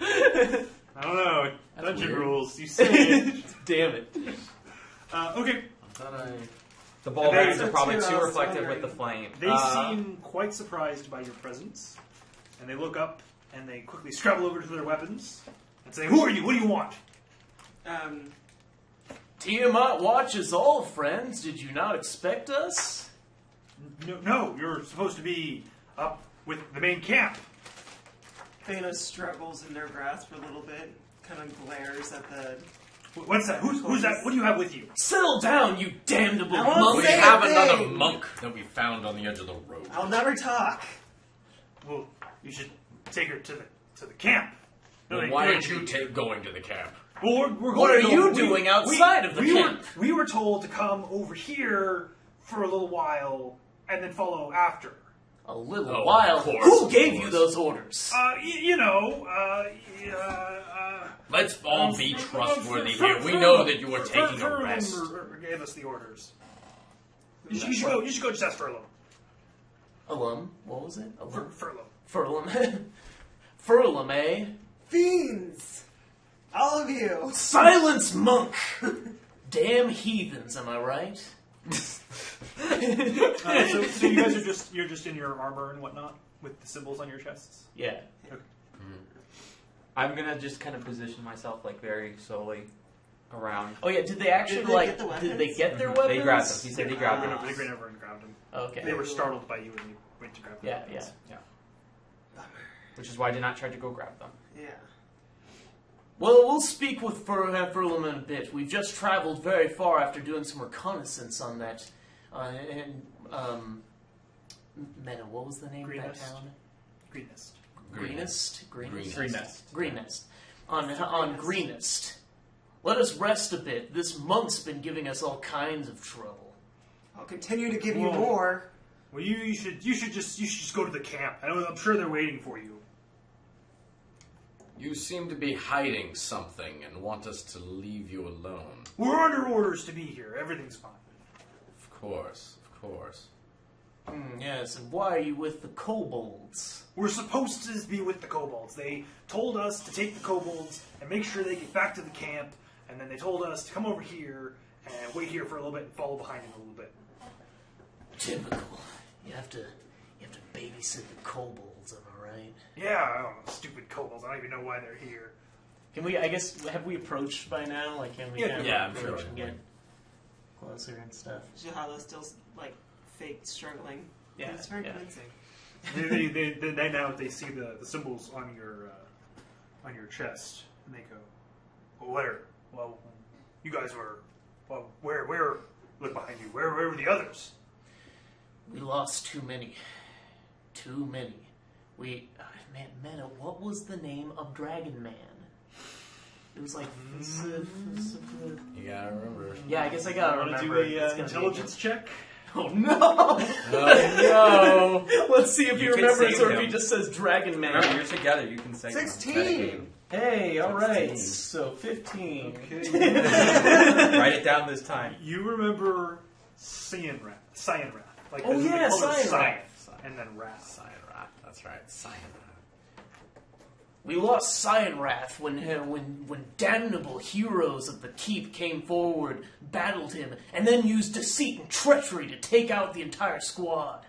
I don't know. That's Dungeon weird. rules. You say it. Damn it. Okay. The ball They- bearings are probably That's too what I was reflective with wondering. the flame. They seem quite surprised by your presence, and they look up and they quickly scrabble over to their weapons and say, "Who are you? What do you want?" Tiamat watches all, friends. Did you not expect us? No, you're supposed to be up with the main camp. Thanos struggles in their grasp for a little bit, kind of glares at the. What's that? Who's that? What do you have with you? Settle down, you damnable I won't monk. We say have a another thing. monk that we found on the edge of the road. I'll never talk. Well, you should take her to the camp. Well, No, why no, aren't you going to the camp? Well, we're What going are to you go- doing outside of the camp? We were told to come over here for a little while and then follow after. A little Oh, while. of course, Who of gave course. you those orders? Let's all be trustworthy here. We know that you are taking a rest. Gave us the orders. You should go just ask Furlong. Alum. What was it? Alum. Furlong. Furlum. Furlum, eh? Fiends! All of you! Silence, monk! Damn heathens, am I right? So you guys are you're just in your armor and whatnot with the symbols on your chests. Yeah. I'm gonna just kind of position myself like very slowly around. Oh yeah, did they actually Did they get the weapons? did they get their weapons? They grabbed them. He said he grabbed them. They ran over and grabbed them. Okay. They were startled by you when you went to grab them. Yeah. Which is why I did not try to go grab them. Yeah. Well, we'll speak with Furlum in a bit. We've just traveled very far after doing some reconnaissance on that. Meta, what was the name of Greenest. that town? Greenest. Greenest. On Greenest. Let us rest a bit. This monk's been giving us all kinds of trouble. I'll continue to give you Whoa. more. Well, you should just go to the camp. I'm sure they're waiting for you. You seem to be hiding something and want us to leave you alone. We're under orders to be here. Everything's fine. Of course, of course. Yes, and why are you with the kobolds? We're supposed to be with the kobolds. They told us to take the kobolds and make sure they get back to the camp, and then they told us to come over here and wait here for a little bit and follow behind them a little bit. Typical. You have to babysit the kobolds, am I right? Yeah, I don't know, stupid kobolds. I don't even know why they're here. Can we, I guess, have we approached by now? Like, can we Yeah, kind of yeah, I'm approach sure. and get closer and stuff? Shahala's still like fake struggling. Yeah, It's very yeah. convincing. they now they see the symbols on your chest, and they go, "Well, where? Well, you guys were. Well, where? Look behind you. Where were the others?" We lost too many. Too many. We... Man, what was the name of Dragon Man? It was like... You gotta remember. Yeah, I guess I gotta Want to do remember. It's a gonna be intelligence check? Oh, no! Oh no! Let's see if he You can remembers save or if he him. just says Dragon Man. Remember, you're together. You can say 16! Hey, alright. 16. So 15. Okay. Write it down this time. You remember Cyan Wrath. Like Oh, the yeah, color Cyan cyan, Wrath. and then Wrath. Cyan Wrath, that's right, Cyan Wrath. We lost Cyan Wrath when damnable heroes of the Keep came forward, battled him, and then used deceit and treachery to take out the entire squad.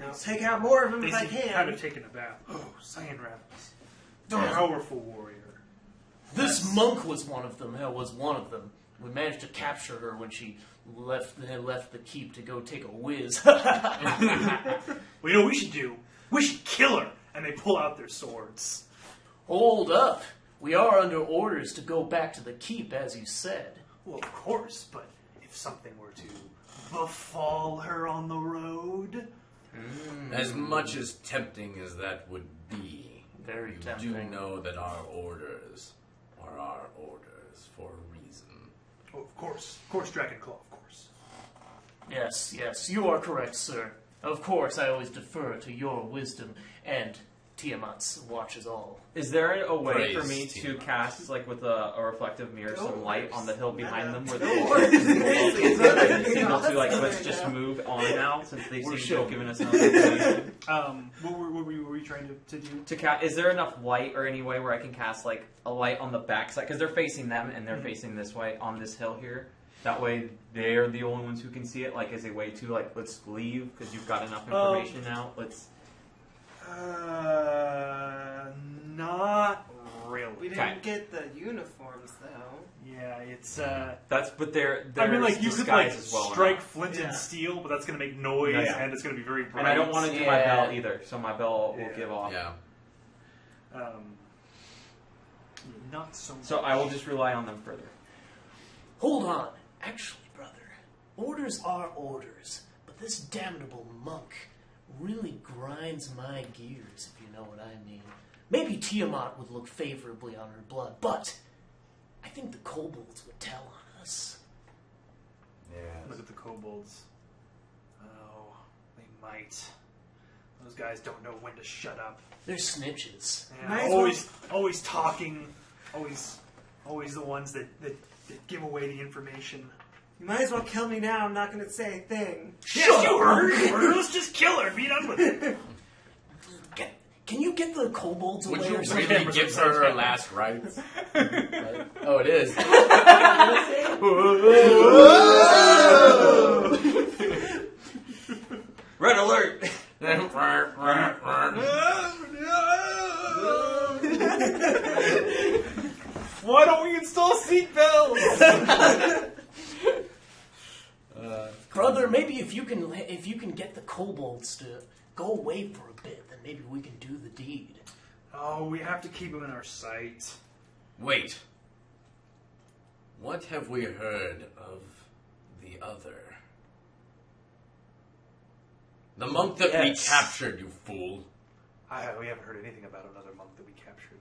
I'll take out more of them They if I seem can. kind of taken aback. Oh, Cyan Wrath. Powerful warrior. This monk was one of them. We managed to capture her when she left the Keep to go take a whiz. Well, you know what we should do? We should kill her! And they pull out their swords. Hold up. We are under orders to go back to the Keep, as you said. Well, of course, but if something were to befall her on the road... As much as tempting as that would be, Very you tempting. do know that our orders are our orders for a reason. Oh, of course, Dragonclaw, of course. Yes, you are correct, sir. Of course, I always defer to your wisdom, and Tiamat's watches all. Is there a way Praise for me to to you. cast, like with a reflective mirror, some light on the hill behind them where the It's signal to like let's just move on now since they We're seem to sure. have given us enough information. What were you trying to do? Is there enough light or any way where I can cast like a light on the backside because they're facing them and they're facing this way on this hill here? That way they're the only ones who can see it. Like as a way to like let's leave because you've got enough information now. Let's. Not really. We didn't get the uniforms though. Yeah, it's But they're I mean, like you could like disguised as well strike enough. flint Yeah. and steel, but that's going to make noise Yeah. and it's going to be very bright. And I don't want to do my Yeah. bell either, so my bell will Yeah. give off. Yeah. Not so. Much. So I will just rely on them further. Hold on. Actually, brother, orders are orders, but this damnable monk really grinds my gears, if you know what I mean. Maybe Tiamat would look favorably on her blood, but I think the kobolds would tell on us. Look at the kobolds. Oh, they might. Those guys don't know when to shut up. They're snitches. Yeah, Might as well- always talking. Always the ones that give away the information. You might as well kill me now. I'm not going to say a thing. Yes, you heard. Let's just kill her and be done with it. Can you get the kobolds away Would you or something? really give her her last rites? Oh, it is. Red alert! Why don't we install seatbelts? Brother, maybe if you can get the kobolds to go away for a bit, then maybe we can do the deed. Oh, we have to keep them in our sight. Wait. What have we heard of the other? The monk that we Yes. captured, you fool. We haven't heard anything about another monk that we captured.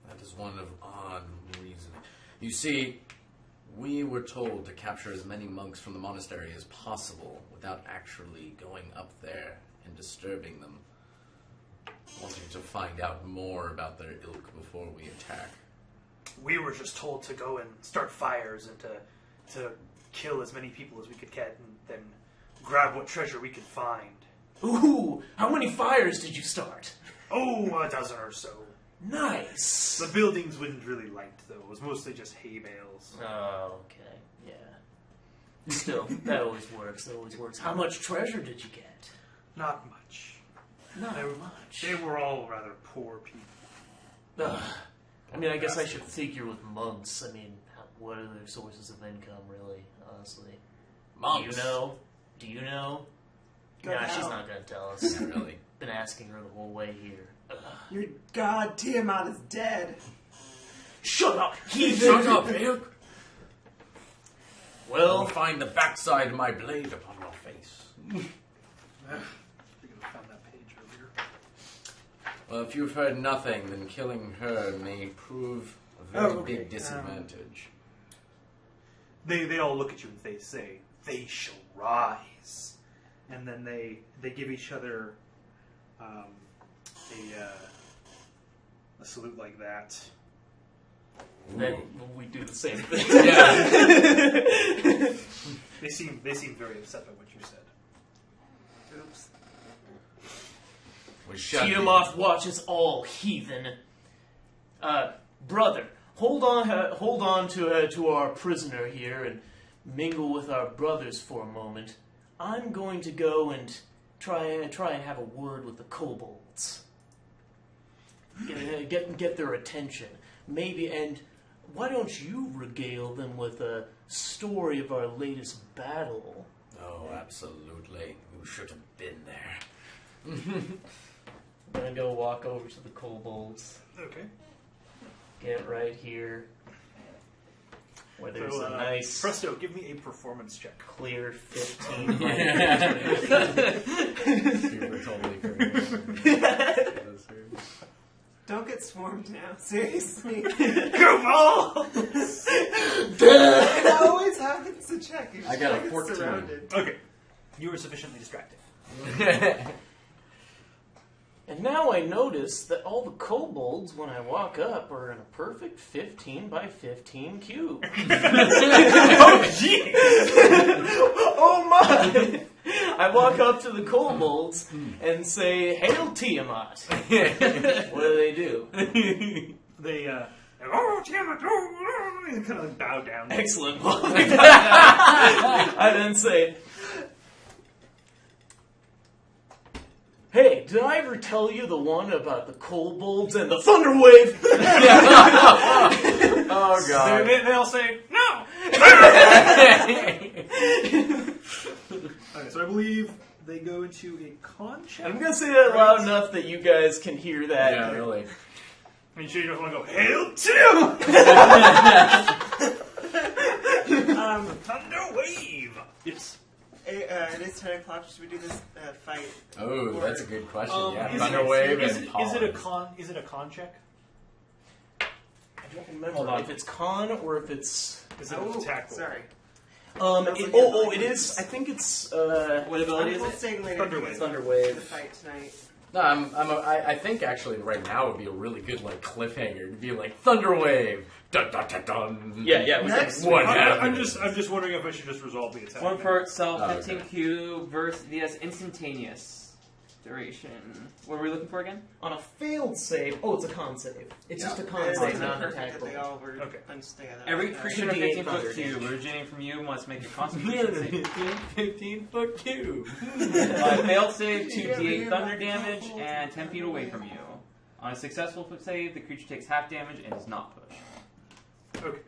That is one of odd reasoning. You see, We were told to capture as many monks from the monastery as possible without actually going up there and disturbing them. Wanting to find out more about their ilk before we attack. We were just told to go and start fires and to kill as many people as we could get and then grab what treasure we could find. Ooh, how many fires did you start? Oh, a dozen or so. Nice. The buildings wouldn't really light, though. It was mostly just hay bales. Oh, okay, yeah. Still, that always works. That always works. How much treasure did you get? Not much. Not They were- much. They were all rather poor people. Ugh. I mean, I guess I should figure with monks. I mean, what are their sources of income, really? Honestly, Monks. Do you know? Go Nah, to she's hell. not gonna tell us. Not really. Been asking her the whole way here. Ugh. Your god Tiamat is dead. Shut up, heathen! Shut up, ilk! Well, I'll find the backside of my blade upon your face. We could have found that page earlier. Well, if you've heard nothing, then killing her may prove a very Oh, okay. big disadvantage. They all look at you and they say, "They shall rise," and then they give each other a salute like that. then we do the same thing. Yeah. They seem very upset by what you said. Oops. We shut Tiamat watches all, heathen. Brother, hold on to our prisoner here and mingle with our brothers for a moment. I'm going to go and try and have a word with the kobolds. Get their attention. Maybe, and why don't you regale them with a story of our latest battle? Oh, absolutely. You should have been there. I'm gonna go walk over to the kobolds. Okay. Get right here. Where there's So, a nice, Presto, give me a performance check. clear 15. Super totally correct. Don't get swarmed now. Seriously. Go It always happens to check. You I just got a get 14. surrounded. Okay. You were sufficiently distracted. And now I notice that all the kobolds, when I walk up, are in a perfect 15 by 15 cube. Oh, jeez! Oh my! I walk up to the kobolds and say, "Hail Tiamat!" What do they do? They, oh, Tiamat, oh, and kind of like bow down. Excellent. I then say, "Hey, did I ever tell you the one about the kobolds and the thunder wave?" Oh, God. They all say, no! Okay, so I believe they go into a con check. I'm gonna say that loud enough that you guys can hear that. Yeah, really. Are you sure you don't want to go, Hail Tim! Thunder Wave! Yes. It is 10 o'clock. Should we do this fight? Oh, that's a good question. Yeah, Is Thunderwave it, and is it a pollen. con? Is it a con check? I don't remember Hold on. if it's con or if it's. Is it an attack roll? Sorry. It is. I think it's. What ability I'm is it? saying later. Thunder because Wave. Thunder of wave. The fight tonight. No, I think actually right now would be a really good like cliffhanger to be like Thunderwave. Dun dun dun dun. Yeah. Next What I'm happened? just wondering if I should just resolve the attack. One for itself, Oh, 15Q versus yes, instantaneous duration. What were we looking for again? On a failed save. Oh, it's a con save. It's just a con It save, wasn't not an perfect attack that they roll. all were Okay. together. Every creature of 2d8 15 foot thunder cube damage. originating from you must make a constitution save. 15-foot cube. Failed save, Yeah, 2d8 yeah, thunder yeah. damage, and 10 feet away from you. On a successful save, the creature takes half damage and is not pushed. Okay.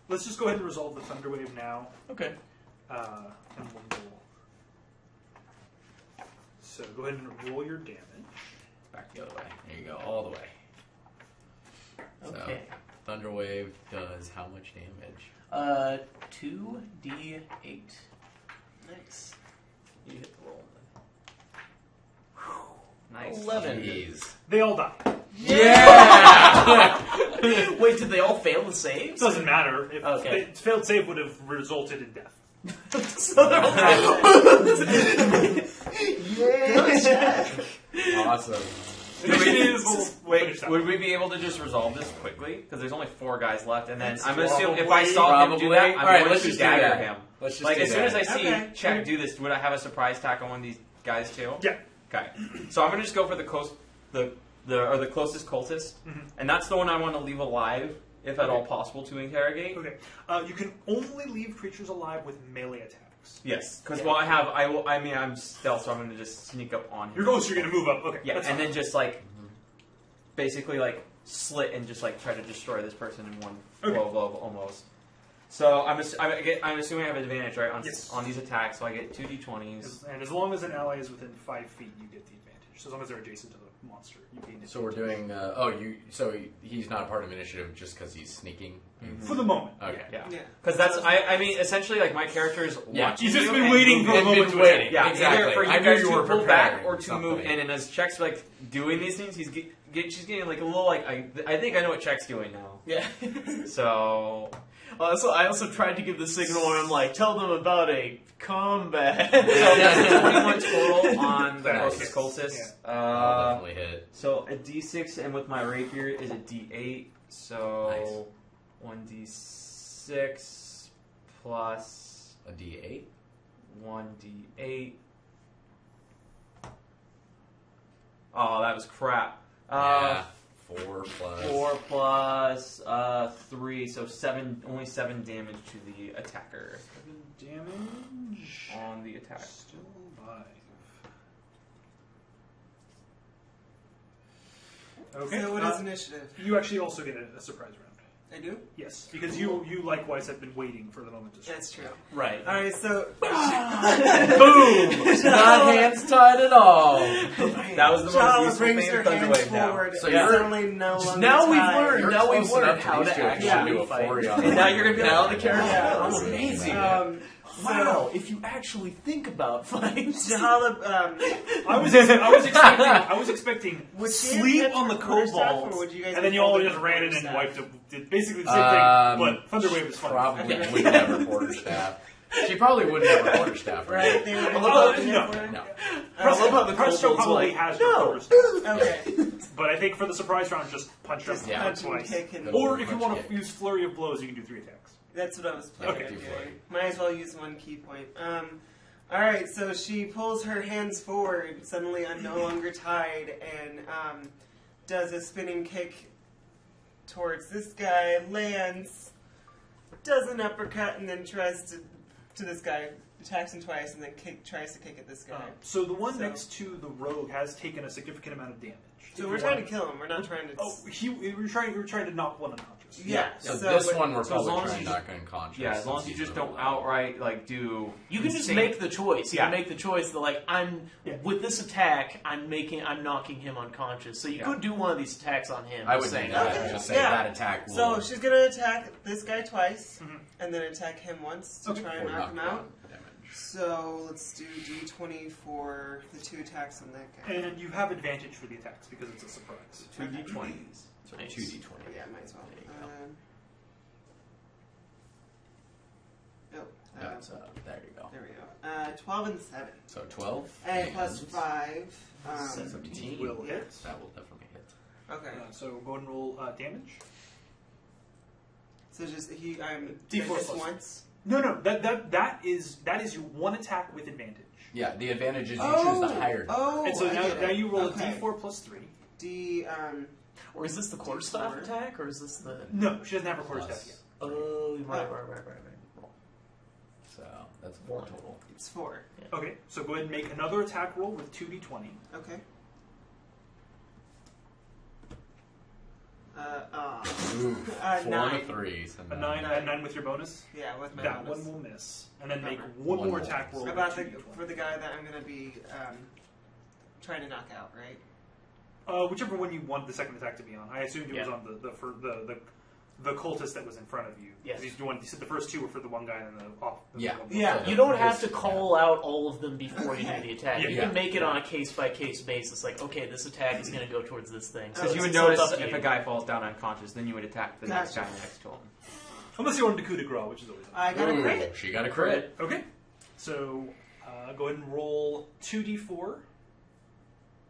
Let's just go ahead and resolve the Thunder Wave now. Okay. And we'll roll. So go ahead and roll your damage. Back the other way. There you go, all the way. Okay. So, Thunderwave does how much damage? 2d8. Nice. You hit the roll. Nice. 11. Jeez. They all die. Yeah! Wait, did they all fail the saves? Doesn't matter. If Okay. the failed save would have resulted in death. So they're all Awesome. The mission is we'll finish Wait, that. would we be able to just resolve this quickly? Because there's only 4 guys left, and then That's I'm assuming if I probably- saw him do that, I'm Alright, going let's to just do dagger that. him. Let's just Like, do as soon that. as I see Okay. Czech do this, would I have a surprise attack on one of these guys too? Yeah. Okay. So I'm going to just go for the closest cultist, and that's the one I want to leave alive, if at all possible, to interrogate. Okay. You can only leave creatures alive with melee attacks. Yes, because I'm stealth, so I'm going to just sneak up on him. You're going to move up. Okay. Yeah, that's and fine. then just like, basically like slit and just like try to destroy this person in one blow of almost. So I'm assuming I have advantage, right, on Yes. on these attacks. So I get 2d20s. And as long as an ally is within 5 feet, you get the advantage. So as long as they're adjacent to the monster, you gain it. So we're doing. So he's not part of initiative just because he's sneaking. For the moment. Okay. Yeah, Yeah. because that's I mean essentially like my character is Yeah. watching. He's just you been and waiting for a moving. moment been to waiting. attack. Yeah, Exactly. either for I you knew guys you to were pull back preparing or to something. move in, and as Check's like doing these things, she's getting like a little like I think I know what Check's doing now. Yeah. So I also tried to give the signal where I'm like, tell them about a combat. so that's 21 total on the Nice. closest cultist. I'll definitely hit. So a d6 and with my rapier is a d8. So 1d6 plus A D8. 1d8. Oh, that was crap. Yeah. 4 plus. 4 plus 3, so 7. Only 7 damage to the attacker 7 damage. on the attack. Still alive. Okay. So what is initiative? You actually also get a surprise round. I do? Yes, because you likewise have been waiting for the moment to strike. That's true. Right. Alright, so Boom! Not hands tied at all. That was the most Shala useful brings thing her in Thunder hands Wave now. forward. So It's you're- suddenly no longer Now we've tied. learned. You're Now we've close learned enough how to to actually actually do a fight. 40 on And now you're gonna be Now like, the character. Yeah. That's Amazing. amazing. So Wow, if you actually think about fights. Jahala, I was expecting Would she sleep have on the kept her staff, kobolds, or would you guys and then have you all held just it ran in with and staff? wiped it. Did basically the same thing, but Thunderwave is fun. Probably Yeah. wouldn't have a quarterstaff. She probably wouldn't have a quarterstaff, Right? They would Oh, have no. for her? No. I love how the Hearthstone kobolds probably like, has no. quarterstaff. Okay. But I think for the surprise round, just punch up Just Yeah. punch and twice. kick and... Or Or if you Punch want kick. to use flurry of blows, you can do 3 attacks. That's what I was planning Okay. on doing. Might as well use 1 key point. Alright, so she pulls her hands forward. Suddenly I'm no longer tied, and does a spinning kick towards this guy, lands, does an uppercut, and then tries to this guy, attacks him twice, and then tries to kick at this guy. So the one So- next to the rogue has taken a significant amount of damage. So we're trying to kill him. We're not trying to. Oh, we were trying to knock one unconscious. Yeah. So, So, this but- one we're so as probably long as trying you to knock unconscious. Yeah, as long as you just don't outright like do. You can just insane- make the choice. You Yeah. can make the choice that like Yeah. with this attack, I'm knocking him unconscious. So you Yeah. could do one of these attacks on him. I just would do saying. that. Okay. Just say Yeah. that attack will. So she's gonna attack this guy twice, Mhm. and then attack him once to Okay. try and for knock him out. knockdown damage. So let's do D20 for the 2 attacks on that guy. And you have advantage for the attacks because it's a surprise. 2d20s. So Nice. 2d20. Yeah, might as well. There you go. That's There you go. There we go. 12 and 7. So 12. And plus 5. 17. Will yeah. hit. That will definitely hit. Okay. So go ahead and roll damage. So just D4 just plus. once. No, that is your one attack with advantage. Yeah, the advantage is you choose the higher. Oh, And so I get now it. you roll Okay. a D4 plus 3. Or is this the quarterstaff attack, or is this the? No, she doesn't have her quarterstaff Plus. yet. Oh, right. So that's 4 total. It's 4. Okay, so go ahead and make another attack roll with 2d20. Okay. Ooh, 4 9. to 3. So A 9 with your bonus. Yeah, with my That bonus. one will miss. And then make Bummer. one One more more. attack roll. About with the 2d20. for the guy that I'm gonna be trying to knock out, right? Whichever one you want the second attack to be on. I assumed it was Yeah. on the cultist that was in front of you. Yes. You said the first two were for the one guy and then the off. Yeah. Yeah, you don't have to call out all of them before you do the attack. Yeah, You yeah. can make it on a case-by-case basis, like, okay, this attack is going to go towards this thing. Because you would So it's notice up to if you. a guy falls down unconscious, then you would attack the next guy Gotcha. next to him. Unless you wanted to coup de grace, which is always I got a Ooh, crit. she got a crit. okay. So go ahead and roll 2d4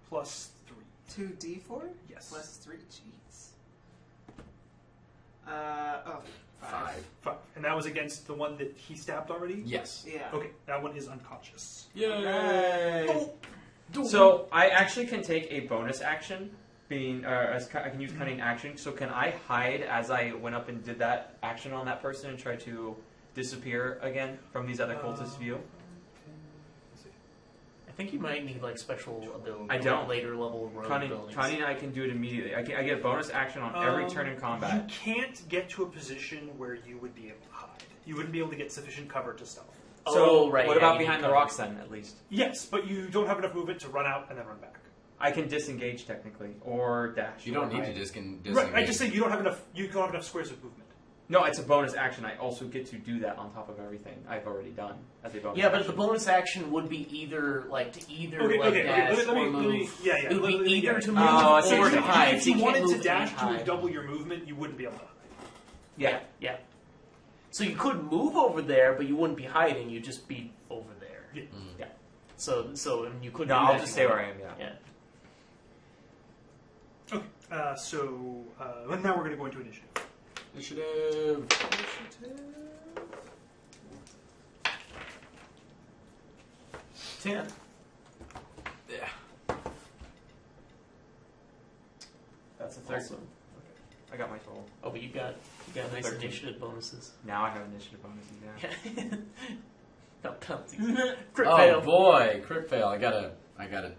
plus 3. 2d4? Yes. Plus 3. Jeez. 5. 5. And that was against the one that he stabbed already? Yes. Yeah. Okay, that one is unconscious. Yay. So I actually can take a bonus action, I can use cunning action. So can I hide as I went up and did that action on that person and try to disappear again from these other cultists' view? I think you might need, like, special ability. I don't. Later level rogue Cunning, abilities. I can do it immediately. I get a bonus action on every turn in You combat. can't get to a position where you would be able to hide. You wouldn't be able to get sufficient cover to stealth. So right, what yeah, about you behind need the cover. rocks then, at least? Yes, but you don't have enough movement to run out and then run back. I can disengage technically, or dash. You don't or need to hide. disengage. Right, I just say you don't have enough. You don't have enough squares of movement. No, it's a bonus action. I also get to do that on top of everything I've already done as a bonus Yeah, but action. the bonus action would be either, like, to either, Okay, like, okay, dash let me, or move. yeah. It would be let me- either yeah. to move Oh, I see or what to you're saying. hide. If So you can't wanted move to and dash to hide. double your movement, you wouldn't be able to hide. Yeah. Yeah. So you could move over there, but you wouldn't be hiding. You'd just be over there. Yeah. Yeah. So and you couldn't. No, do I'll that just stay where anymore. I am. Yeah. Yeah. Okay, so now we're going to go into initiative. Initiative. 10. Yeah. That's a 13. Awesome. I got my total. Oh, but you got nice 13. initiative bonuses. Now I have initiative bonuses. Yeah. Not penalties. Crit Oh fail. boy, crit fail. I got a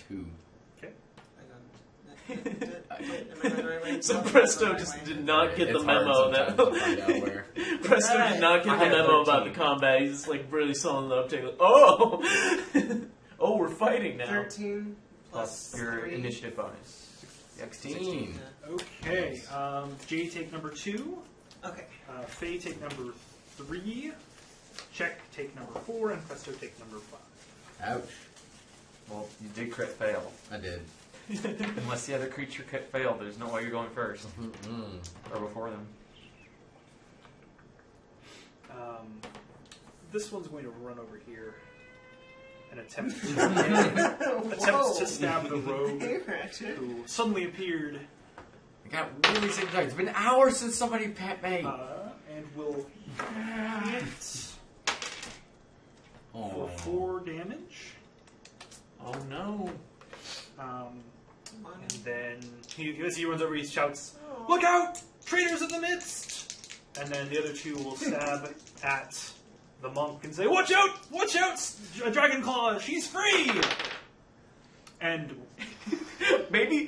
2. Am I going the right way? So No, Presto the right just way. did not get It's the hard memo sometimes that to find out where. Presto did not get I the had memo about the 13. combat. He's just like really selling the uptake. Like, oh, oh, we're fighting now. 13 Plus your 3. initiative bonus. 16. Okay, Jay take number 2. Okay. Faye take number 3. Check take number 4, and Presto take number 5. Ouch. Well, you did crit fail. I did. Unless the other creature crit failed, there's no way you're going first. Or before them. This one's going to run over here and attempt to stab the rogue Hey, Ratchet. who suddenly appeared I got really sick. It's been hours since somebody pet me. and will hit for 4 damage. Oh no. And then as he runs over, he shouts, "Look out! Traitors in the midst!" And then the other 2 will stab at the monk and say, "Watch out! Watch out! Dragon Claw! She's free!" And Maybe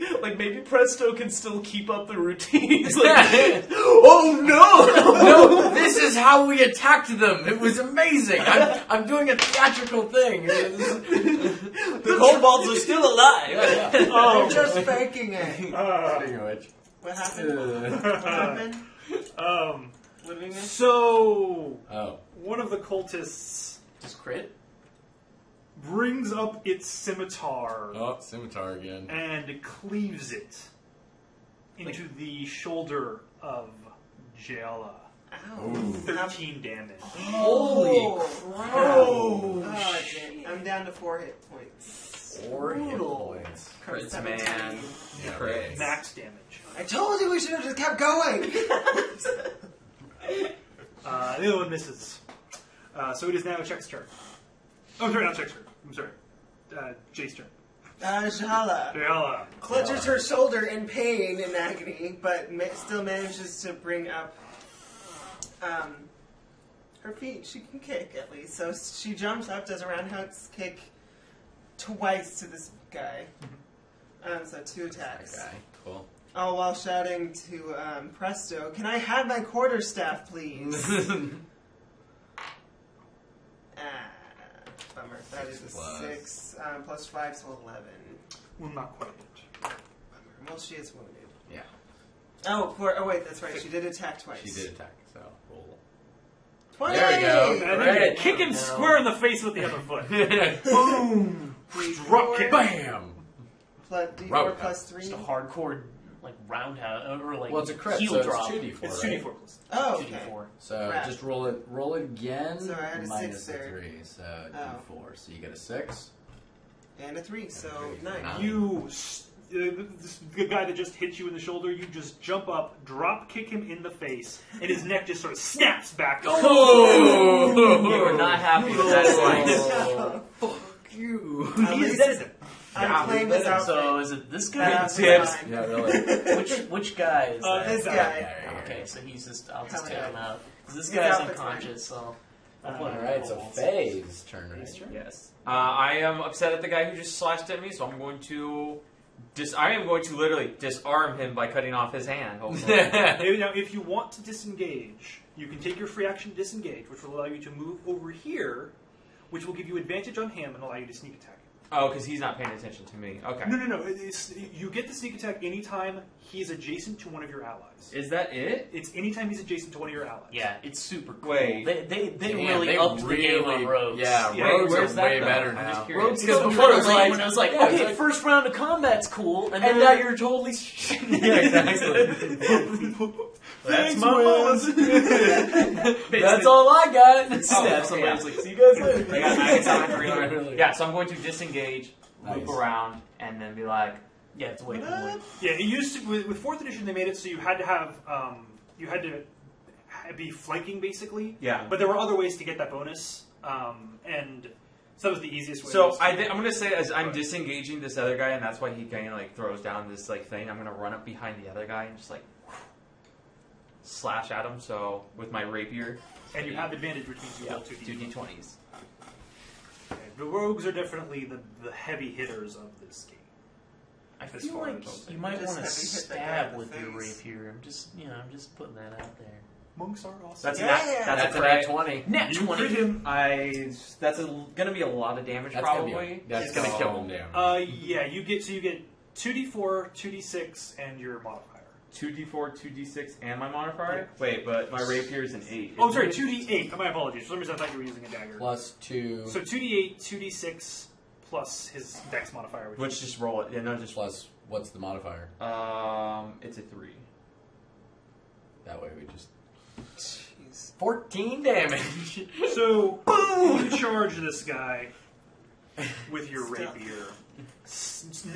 Presto can still keep up the routine. He's like, oh no! No, this is how we attacked them. It was amazing. I'm doing a theatrical thing. The kobolds are still alive. Yeah. They're just faking it. Speaking of which, What happened? What happened? What did we miss? so oh, one of the cultists Just crit? brings up its scimitar scimitar again. and cleaves it into the shoulder of Jayala. Ow. 13 damage. Holy crap! Oh, shit. I'm down to 4 hit points. 4 hit Brutal. points. Crits, 17. man. Yeah, Crits. Max damage. I told you we should have just kept going. The other one misses. So it is now Check's turn. Oh, sorry, not Check's turn. I'm sorry. Jay's turn. Jala Jayala. clutches her shoulder in pain and agony, but still manages to bring up her feet. She can kick at least. So she jumps up, does a roundhouse kick twice to this guy. So 2 attacks. Okay, cool. All while shouting to Presto, "Can I have my quarterstaff, please?" Bummer. That is a 6 plus 5, so 11. Well, not quite. Bummer. Well, she is wounded. Yeah. Oh, wait, that's right. She did attack twice. She did attack, so roll. 20! There we go. And then Great. you kick him No. square in the face with the other foot. Boom! Drop kick. Bam! Plus D4 Rubber. plus 3. Just a hardcore like roundhouse or like Well, it's a crit, heel so drop. it's 2d4, It's right? 2d4 plus. Oh, okay. 2d4. So Crap. just roll it again. So I had a minus 6 there. a 3, so Oh. d4. So you get a 6. And a 3, so And a 3, 9. nine. The guy that just hit you in the shoulder, you just jump up, drop kick him in the face, and his neck just sort of snaps back. Oh! You are not happy with that slice. Fuck you. At He is least dead. I'm playing this outfit. So is it this guy? That's Tips. fine. Yeah, really. Which guy is that? This Yeah, guy. yeah, yeah. Okay, so he's just I'll just Coming take him out. out. 'Cause this His guy's outfit's unconscious, so I'll put him in Alright, so balls. Faye's turn, right? Yes. I am upset at the guy who just slashed at me, so I'm going to literally disarm him by cutting off his hand. Hopefully. Now, if you want to disengage, you can take your free action to disengage, which will allow you to move over here, which will give you advantage on him and allow you to sneak attack him. Oh, because he's not paying attention to me. Okay. No. You get the sneak attack anytime he's adjacent to one of your allies. Is that it? It's anytime he's adjacent to one of your allies. Yeah, it's super cool. Wait. They Damn, really they upped the game on rogues. Yeah, Yeah, rogues where's are that way though? better I'm now. just curious. Rogues Because got before it really was late like- when it was like, yeah, okay, it's like- first round of combat's cool, and And then now you're totally. Yeah, exactly. that's Thanks, my Wiz. boss. That's all I got. Stab okay, somebody. yeah. It's like, see you guys later. I got time for Not either. really. Yeah, so I'm going to disengage, Nice. loop around, and then be like, Yeah, it's way What cooler. up? Yeah, it used to with 4th edition they made it so you had to have be flanking basically. yeah. But there were other ways to get that bonus, and so that was the easiest way. So I'm going to say as I'm disengaging this other guy, and that's why he kind of like throws down this like thing. I'm going to run up behind the other guy and just like slash at him. So with my rapier, and you have advantage, which means you roll 2d. 2d20s. Okay, the rogues are definitely the heavy hitters of this game. I As feel far like as you might Just want to have you hit that guy stab in the with your face. rapier. I'm just putting that out there. Monks are awesome. That's Yeah. that's That's a a crit. nat 20. Net You 20. crit him. That's going to be a lot of damage That's probably. That's Yes. gonna kill him down. Yeah, you get 2d4, 2d6, and your modifier. 2d4, 2d6, and my modifier? Wait, but my rapier is an 8. Oh, sorry, 2d8. My apologies. For some reason I thought you were using a dagger. Plus 2. So 2d8, 2d6, plus his dex modifier. Let's just roll it. Yeah, no, just Plus, what's the modifier? it's a 3. That way we just. Jeez. 14 damage! So, boom! You charge this guy with your Stuff. rapier,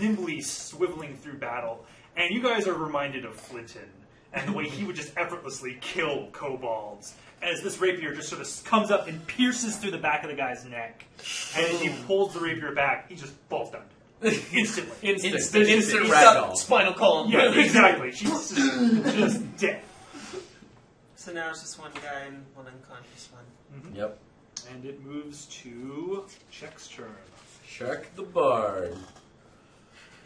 nimbly swiveling through battle, and you guys are reminded of Flinton and the way he would just effortlessly kill kobolds. As this rapier just sort of comes up and pierces through the back of the guy's neck, and as he pulls the rapier back, he just falls down instantly. Instant He's ragdoll. got spinal column. Yeah, exactly. She's just dead. So now it's just one guy and one unconscious one. Yep. And it moves to Check's turn. Check the bard.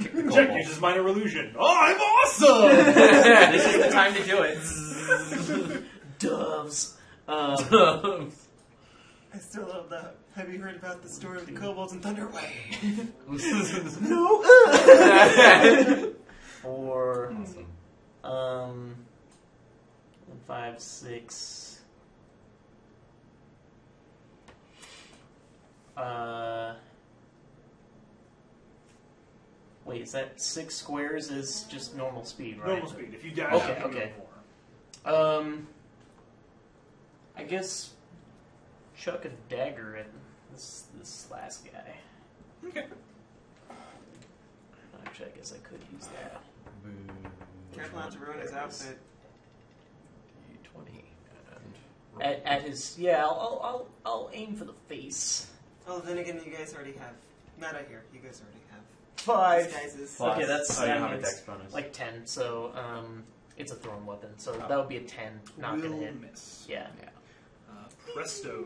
Check uses minor illusion. Oh, I'm awesome! This is the time to do it. Doves. I still love that. Have you heard about the story of the kobolds and Thunderway? For Awesome. 5, 6. Wait, is that 6 squares is just normal speed, right? Normal speed. If you dash, Okay, you can okay. go more. I guess chuck a dagger at this last guy. Okay. Actually, I guess I could use that. Careful not to ruin his outfit. 20 and At his I'll aim for the face. Oh, then again, you guys already have. Not out here. You guys already have. 5. These guys is. Okay, that's oh, you that don't have a means dex bonus. like 10. So it's a thrown weapon. So that would be a 10. Not Will gonna hit. miss. Yeah. Presto.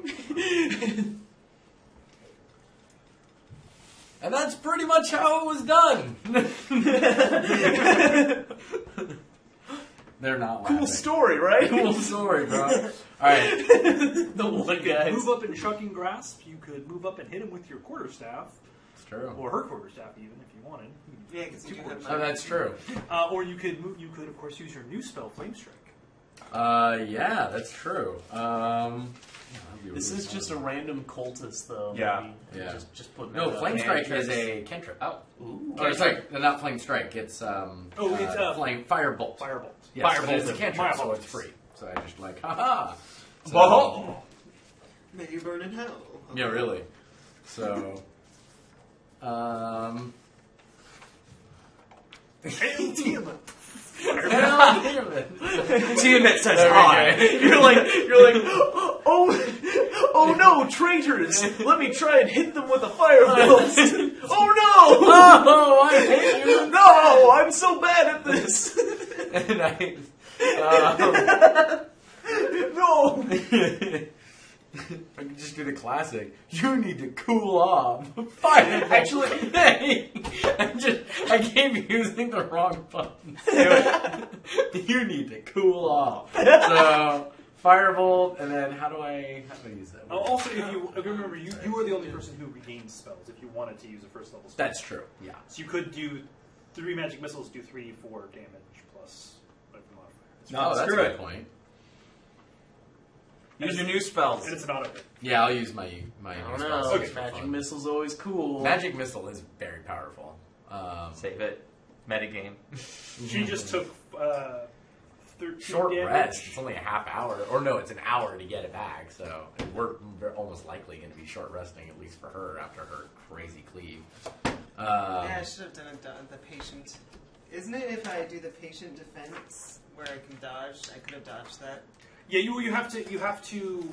And that's pretty much how it was done. They're not laughing. Cool story, right? Cool story, bro. All right. The one You could guy. move up and chucking grasp. You could move up and hit him with your quarterstaff. true. or her quarterstaff, even if you wanted. Yeah, because you do have Oh, that's true. Or you could of course use your new spell, Flame Strike. Yeah, that's true. This is just a random cultist, though. Yeah. maybe. Yeah. Just putting No, that Flame out. Strike Cantrips. is a cantrip. Oh. Ooh. Or sorry, not Flame Strike. It's Flame Firebolt. Firebolt. Yes, Firebolt but it's a is cantrip, so Firebolt. it's free. So I just like, haha. So, Whoa. May you burn in hell. yeah, really. So, Hail Tiamat! hell damn it. Tiamat says There we hi. go. You're like, oh no, traitors! Let me try and hit them with a firebolt. Oh no! Oh, I hate you. No, I'm so bad at this. And I, No. I can just do the classic. You need to cool off. Fire. Actually, I keep using the wrong button. You need to cool off. So, Firebolt, and then how do I use that? Also, if you remember, you are the only person who regains spells if you wanted to use a first level spell. That's true. Yeah. So you could do 3 magic missiles, do 3d4 damage plus whatever modifier. No, that's screw a it. good point. Use your new spells. And it's an auto hit. Yeah, I'll use my I new don't spells know. just for Magic fun. missile's always cool. Magic Missile is very powerful. Save it. Metagame. She just took 13 Short damage. rest. It's only a half hour, or no, it's an hour to get it back. So we're almost likely going to be short resting, at least for her after her crazy cleave. Yeah, I should have done the patient. Isn't it if I do the patient defense where I can dodge? I could have dodged that. Yeah, you have to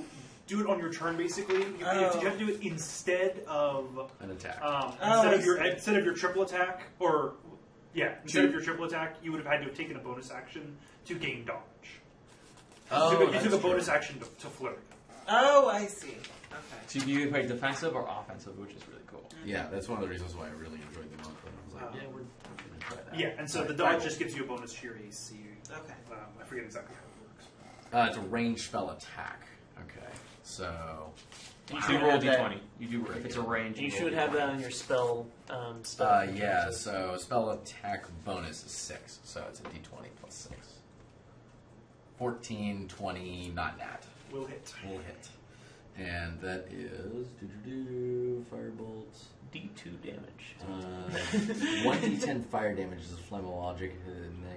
do it on your turn basically. You have to do it instead of An attack. instead of your triple attack, or instead of your triple attack, you would have had to have taken a bonus action to gain dodge. You took a bonus action to flurry. Oh, I see. Okay. So you can play defensive or offensive, which is really cool. Yeah, that's one of the reasons why I really enjoyed the month. I was like, yeah, we're going to try that. Yeah, and so the dodge just gives you a bonus to your AC. Okay. I forget exactly how it works. It's a ranged spell attack. Okay, so You So should you roll have that- d20. You do if it's a range. You roll should have D20. that on your spell stuff. yeah, so spell attack bonus is 6, so it's a d20 plus 6. 14, 20, not nat. Will hit. Will hit. And that is Firebolt. D2 damage. 1d10 fire damage is a flammable object.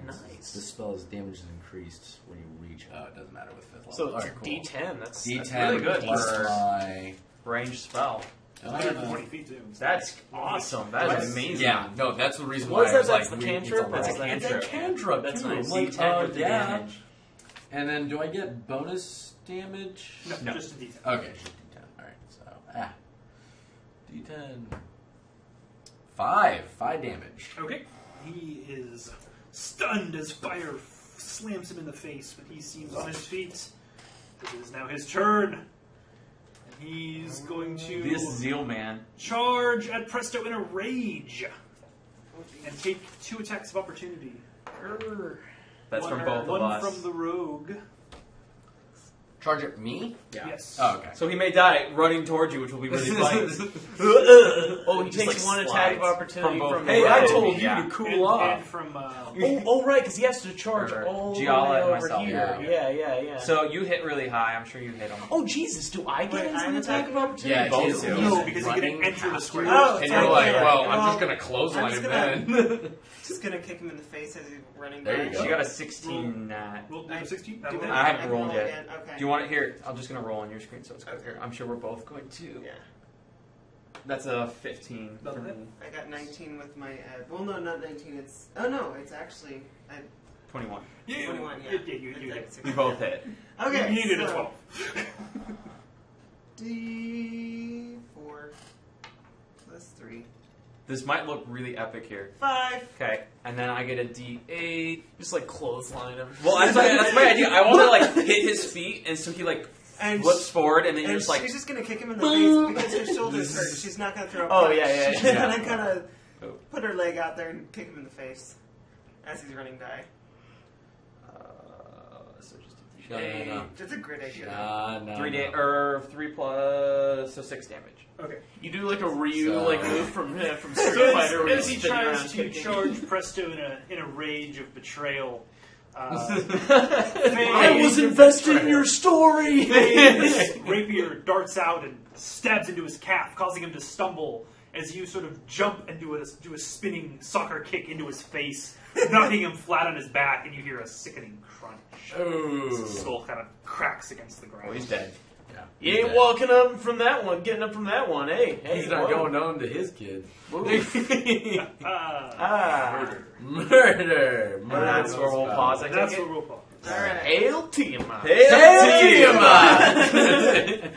Nice. This spell's damage is increased when you reach. Oh, it doesn't matter with 5th level. So it's Alright, cool. D10. That's D10 really good plus for- my. Ranged spell. 120 feet too. That's awesome. That is amazing. Yeah, no, that's the reason What why is I was that? like, That's the we- it's cantrip? alright. That's a cantrip. It's a cantrip. That's too. nice. I'm like, D10 with the yeah. damage. And then do I get bonus damage? No, just a d10. Okay, just D10. Alright, so, D10. 5 damage. Okay. He is stunned as fire slams him in the face, but he seems on his feet. It is now his turn. And he's going to This Zeal Man. charge at Presto in a rage and take 2 attacks of opportunity. That's from both one of us. from the rogue. Charge at me? Yes. Oh, okay. So he may die running towards you, which will be really funny. Oh, he Just, takes like, one attack of slides opportunity from both from of the us. Hey, I rogue. told you Yeah. to cool And off. from Oh, right, because he has to charge Or all the way Giala and over myself. here. Yeah. So you hit really high. I'm sure you hit him. Oh, Jesus, do I get Wait, into I'm an attack of attacking? opportunity? Yeah, Both he's- do. he's No, because you running can enter the past square. you, Oh, and so you're like, yeah. well, I'm Well, just going to clothesline I'm him just then. Just gonna kick him in the face as he's running There by. you go. She got a 16 nat. Roll 16. Do That'll it. hit. I haven't can rolled roll yet. again. Okay. Do you want it here? I'm just gonna roll on your screen so it's quicker. Okay. I'm sure we're both going to. Yeah. That's a 15 for That'll me. hit. I got 19 with my. Well, no, not 19. It's. Oh no, it's actually. 21. 21. Yeah. You It's hit. at 16. We both hit. Okay. You needed a so 12. D4 plus 3. This might look really epic here. 5. Okay, and then I get a D8. Just like clothesline him. Well, that's my idea. I want to like hit his feet, and so he like And flips forward, and then And you're just like. she's just gonna kick him in the face because her shoulders hurt. She's not gonna throw a Oh, punch. yeah. She's gonna kind of put her leg out there and kick him in the face as he's running by. So just a No. That's a great idea. No. 3 plus, so 6 damage. Okay. You do like a Ryu So- like move from So Street Fighter. where as you he spin around tries to kicking. charge Presto in a rage of betrayal, I Faye- was invested in your story. Faye's rapier darts out and stabs into his calf, causing him to stumble as you sort of jump and do a spinning soccer kick into his face, knocking him flat on his back, and you hear a sickening crunch. His skull kind of cracks against the ground. Oh, he's dead. Yeah. You ain't walking up from that one, getting up from that one. Hey, He's not whoa. going home to his kids. Ah, Murder. And that's where we'll pause. I that's take what it. we'll call. Alright. Hail Tiamat. Hail Tiamat!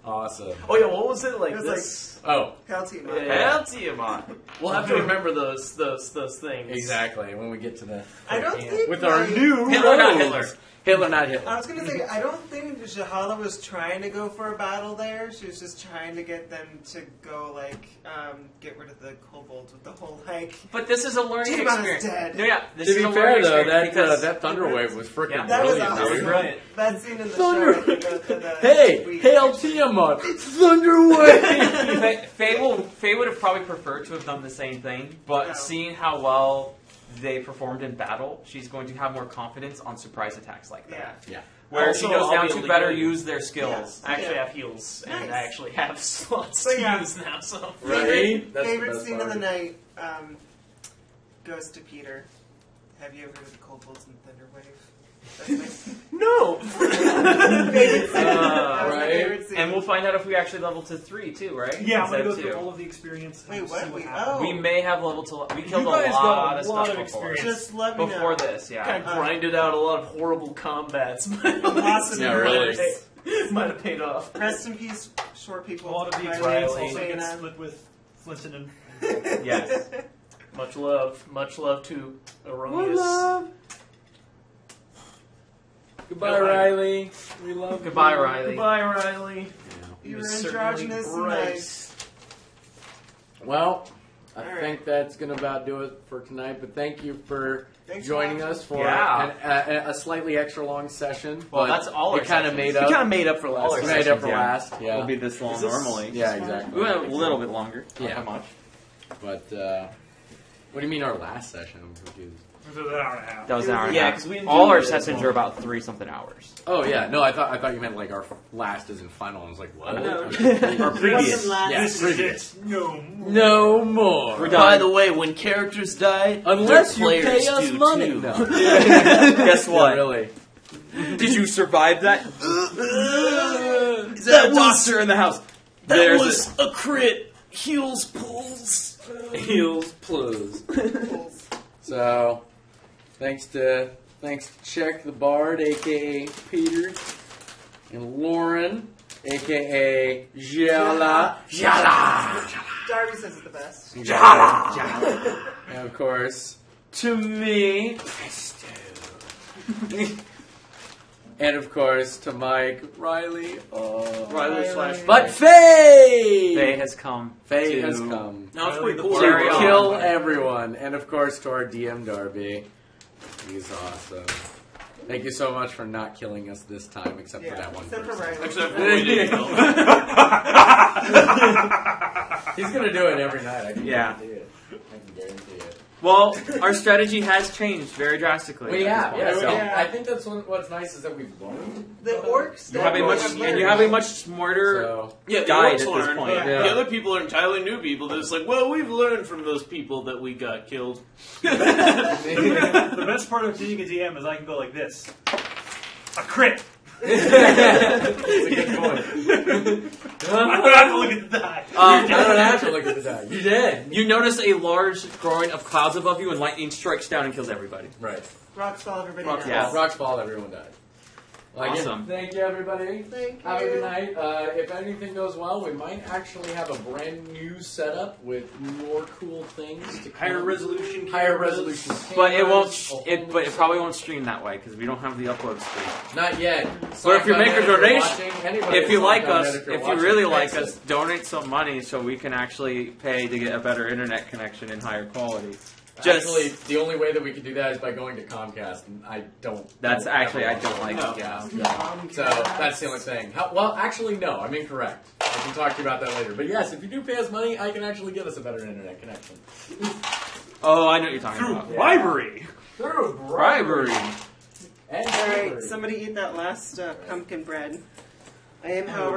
Awesome. Oh yeah, what was it like? It was This. Oh, Hell team. Yeah. Hail Tiamat. We'll have to remember those things. exactly. When we get to the I don't think with our like- new Hitler, not roads. Hitler. Hitler, not Hitler. I was gonna say, I don't think Shahala was trying to go for a battle there. She was just trying to get them to go, like, get rid of the kobolds with the whole, like... But this is a learning Tiamat is experience. dead. No, yeah, this To is be a fair learning though, experience because that thunder wave was freaking Yeah, That was brilliant. awesome. dude. Right. That scene in the Thunder- show, I think, the Hey, tweet. hail Tiamat! Thunder wave! Faye would have probably preferred to have done the same thing, but Yeah. seeing how well they performed in battle, she's going to have more confidence on surprise attacks like Yeah. that. Yeah. Where Also, she goes I'll down be to able to better go- use their skills. I actually Yeah. have heals, and Nice. I actually have slots So, to yeah. use now. So Right? That's the Favorite best scene of part. the night goes to Peter. Have you ever heard of the kobolds and Thunderwave? That's no. my favorite scene. That was my right. favorite scene. And we'll find out if we actually level to 3 too, right? Yeah, I'm going to go Instead of through 2. all of the experience and Wait, see what? what We- happens. oh. We may have level to. We killed You a guys lot got of a lot stuff of before. experience. Just let me Before know. this, yeah. Kind of grinded out a lot of horrible combats. Lots of Yeah, really. Might have paid off. Rest in peace, short people. A lot of the Riley, experience Riley. also Elena. gets split with Flinton and... Yes. Much love to Erroneous. Goodbye, Riley. We love Goodbye, you. Riley. Goodbye, Riley. Yeah. He You was were certainly androgynous and bright. nice. Well, I All right. think that's going to about do it for tonight. But thank you for Thanks joining for us for Yeah. a slightly extra long session. Well, but that's all our it kind of sessions. made We up. kind of made up for All last our We time. made up sessions, for yeah. last. Yeah. Will be this long Is this- normally. Yeah, exactly. We went a little bit longer. Not Yeah. that much. But what do you mean our last session? I'm confused. It was an hour and a half. That was an hour and a Yeah, half. 'cause we didn't All do our it as sessions long. are about 3-something hours. Oh yeah, no, I thought you meant like our last is in final. I was like, what? No. I'm confused. Our previous. Wasn't last- Yeah, This is previous. it. No more. No more. We're By done. the way, when characters die, Unless their you players pay us do money. too. No. Guess Yeah, what? really. Did you survive that? That That was doctor in the house. that There's was a crit. Heels pulls. Heels plus. So, thanks to Check the Bard, aka Peter, and Lauren, aka Jala. Darby says it the best. And of course, to me, and of course to Mike, Riley, Riley / but Faye. Faye has come. Faye to- has come. Now it's pretty cool. To Carry on. kill everyone, and of course to our DM Darby. He's awesome. Thank you so much for not killing us this time, except for that one except for person. Riley. Except for we didn't know. He's gonna do it every night. I can Yeah. guarantee it. I can guarantee it. Well, our strategy has changed very drastically. We at have, this point. yeah. So Yeah. I think that's what's nice is that we've learned. The orcs. You have a much and you have a much smarter. So Yeah, the Guide orcs at this learned. point. Yeah. The other people are entirely new people. They're just like, well, we've learned from those people that we got killed. The best part of being a DM is I can go like this. A crit! That's a good point. I don't have to look at the die. I don't have to look at the die. You did. You notice a large growing of clouds above you, and lightning strikes down and kills everybody. Right. Rocks fall, everybody Rocks knows. Yeah. Rocks fall, everyone died. Well, again, Awesome. Thank you, everybody. Thank Have a you. good night. If anything goes well, we might actually have a brand new setup with more cool things to come. Higher resolution. Higher resolution. But it won't. cameras, But it probably won't stream that way because we don't have the upload speed. Not yet. But if you make a donation, anybody If you like Sock.net, us, you're if you watching, really like thanks. us, donate some money so we can actually pay to get a better internet connection and higher quality. Actually, the only way that we can do that is by going to Comcast, and I don't. That's don't actually, I ever- don't like No. it. Yeah. So that's the only thing. Well, actually, no. I'm incorrect. I can talk to you about that later. But yes, if you do pay us money, I can actually give us a better internet connection. Oh, I know what you're talking Through about. bribery. Through Bribery. And All right, bribery. somebody eat that last pumpkin bread. I am, however,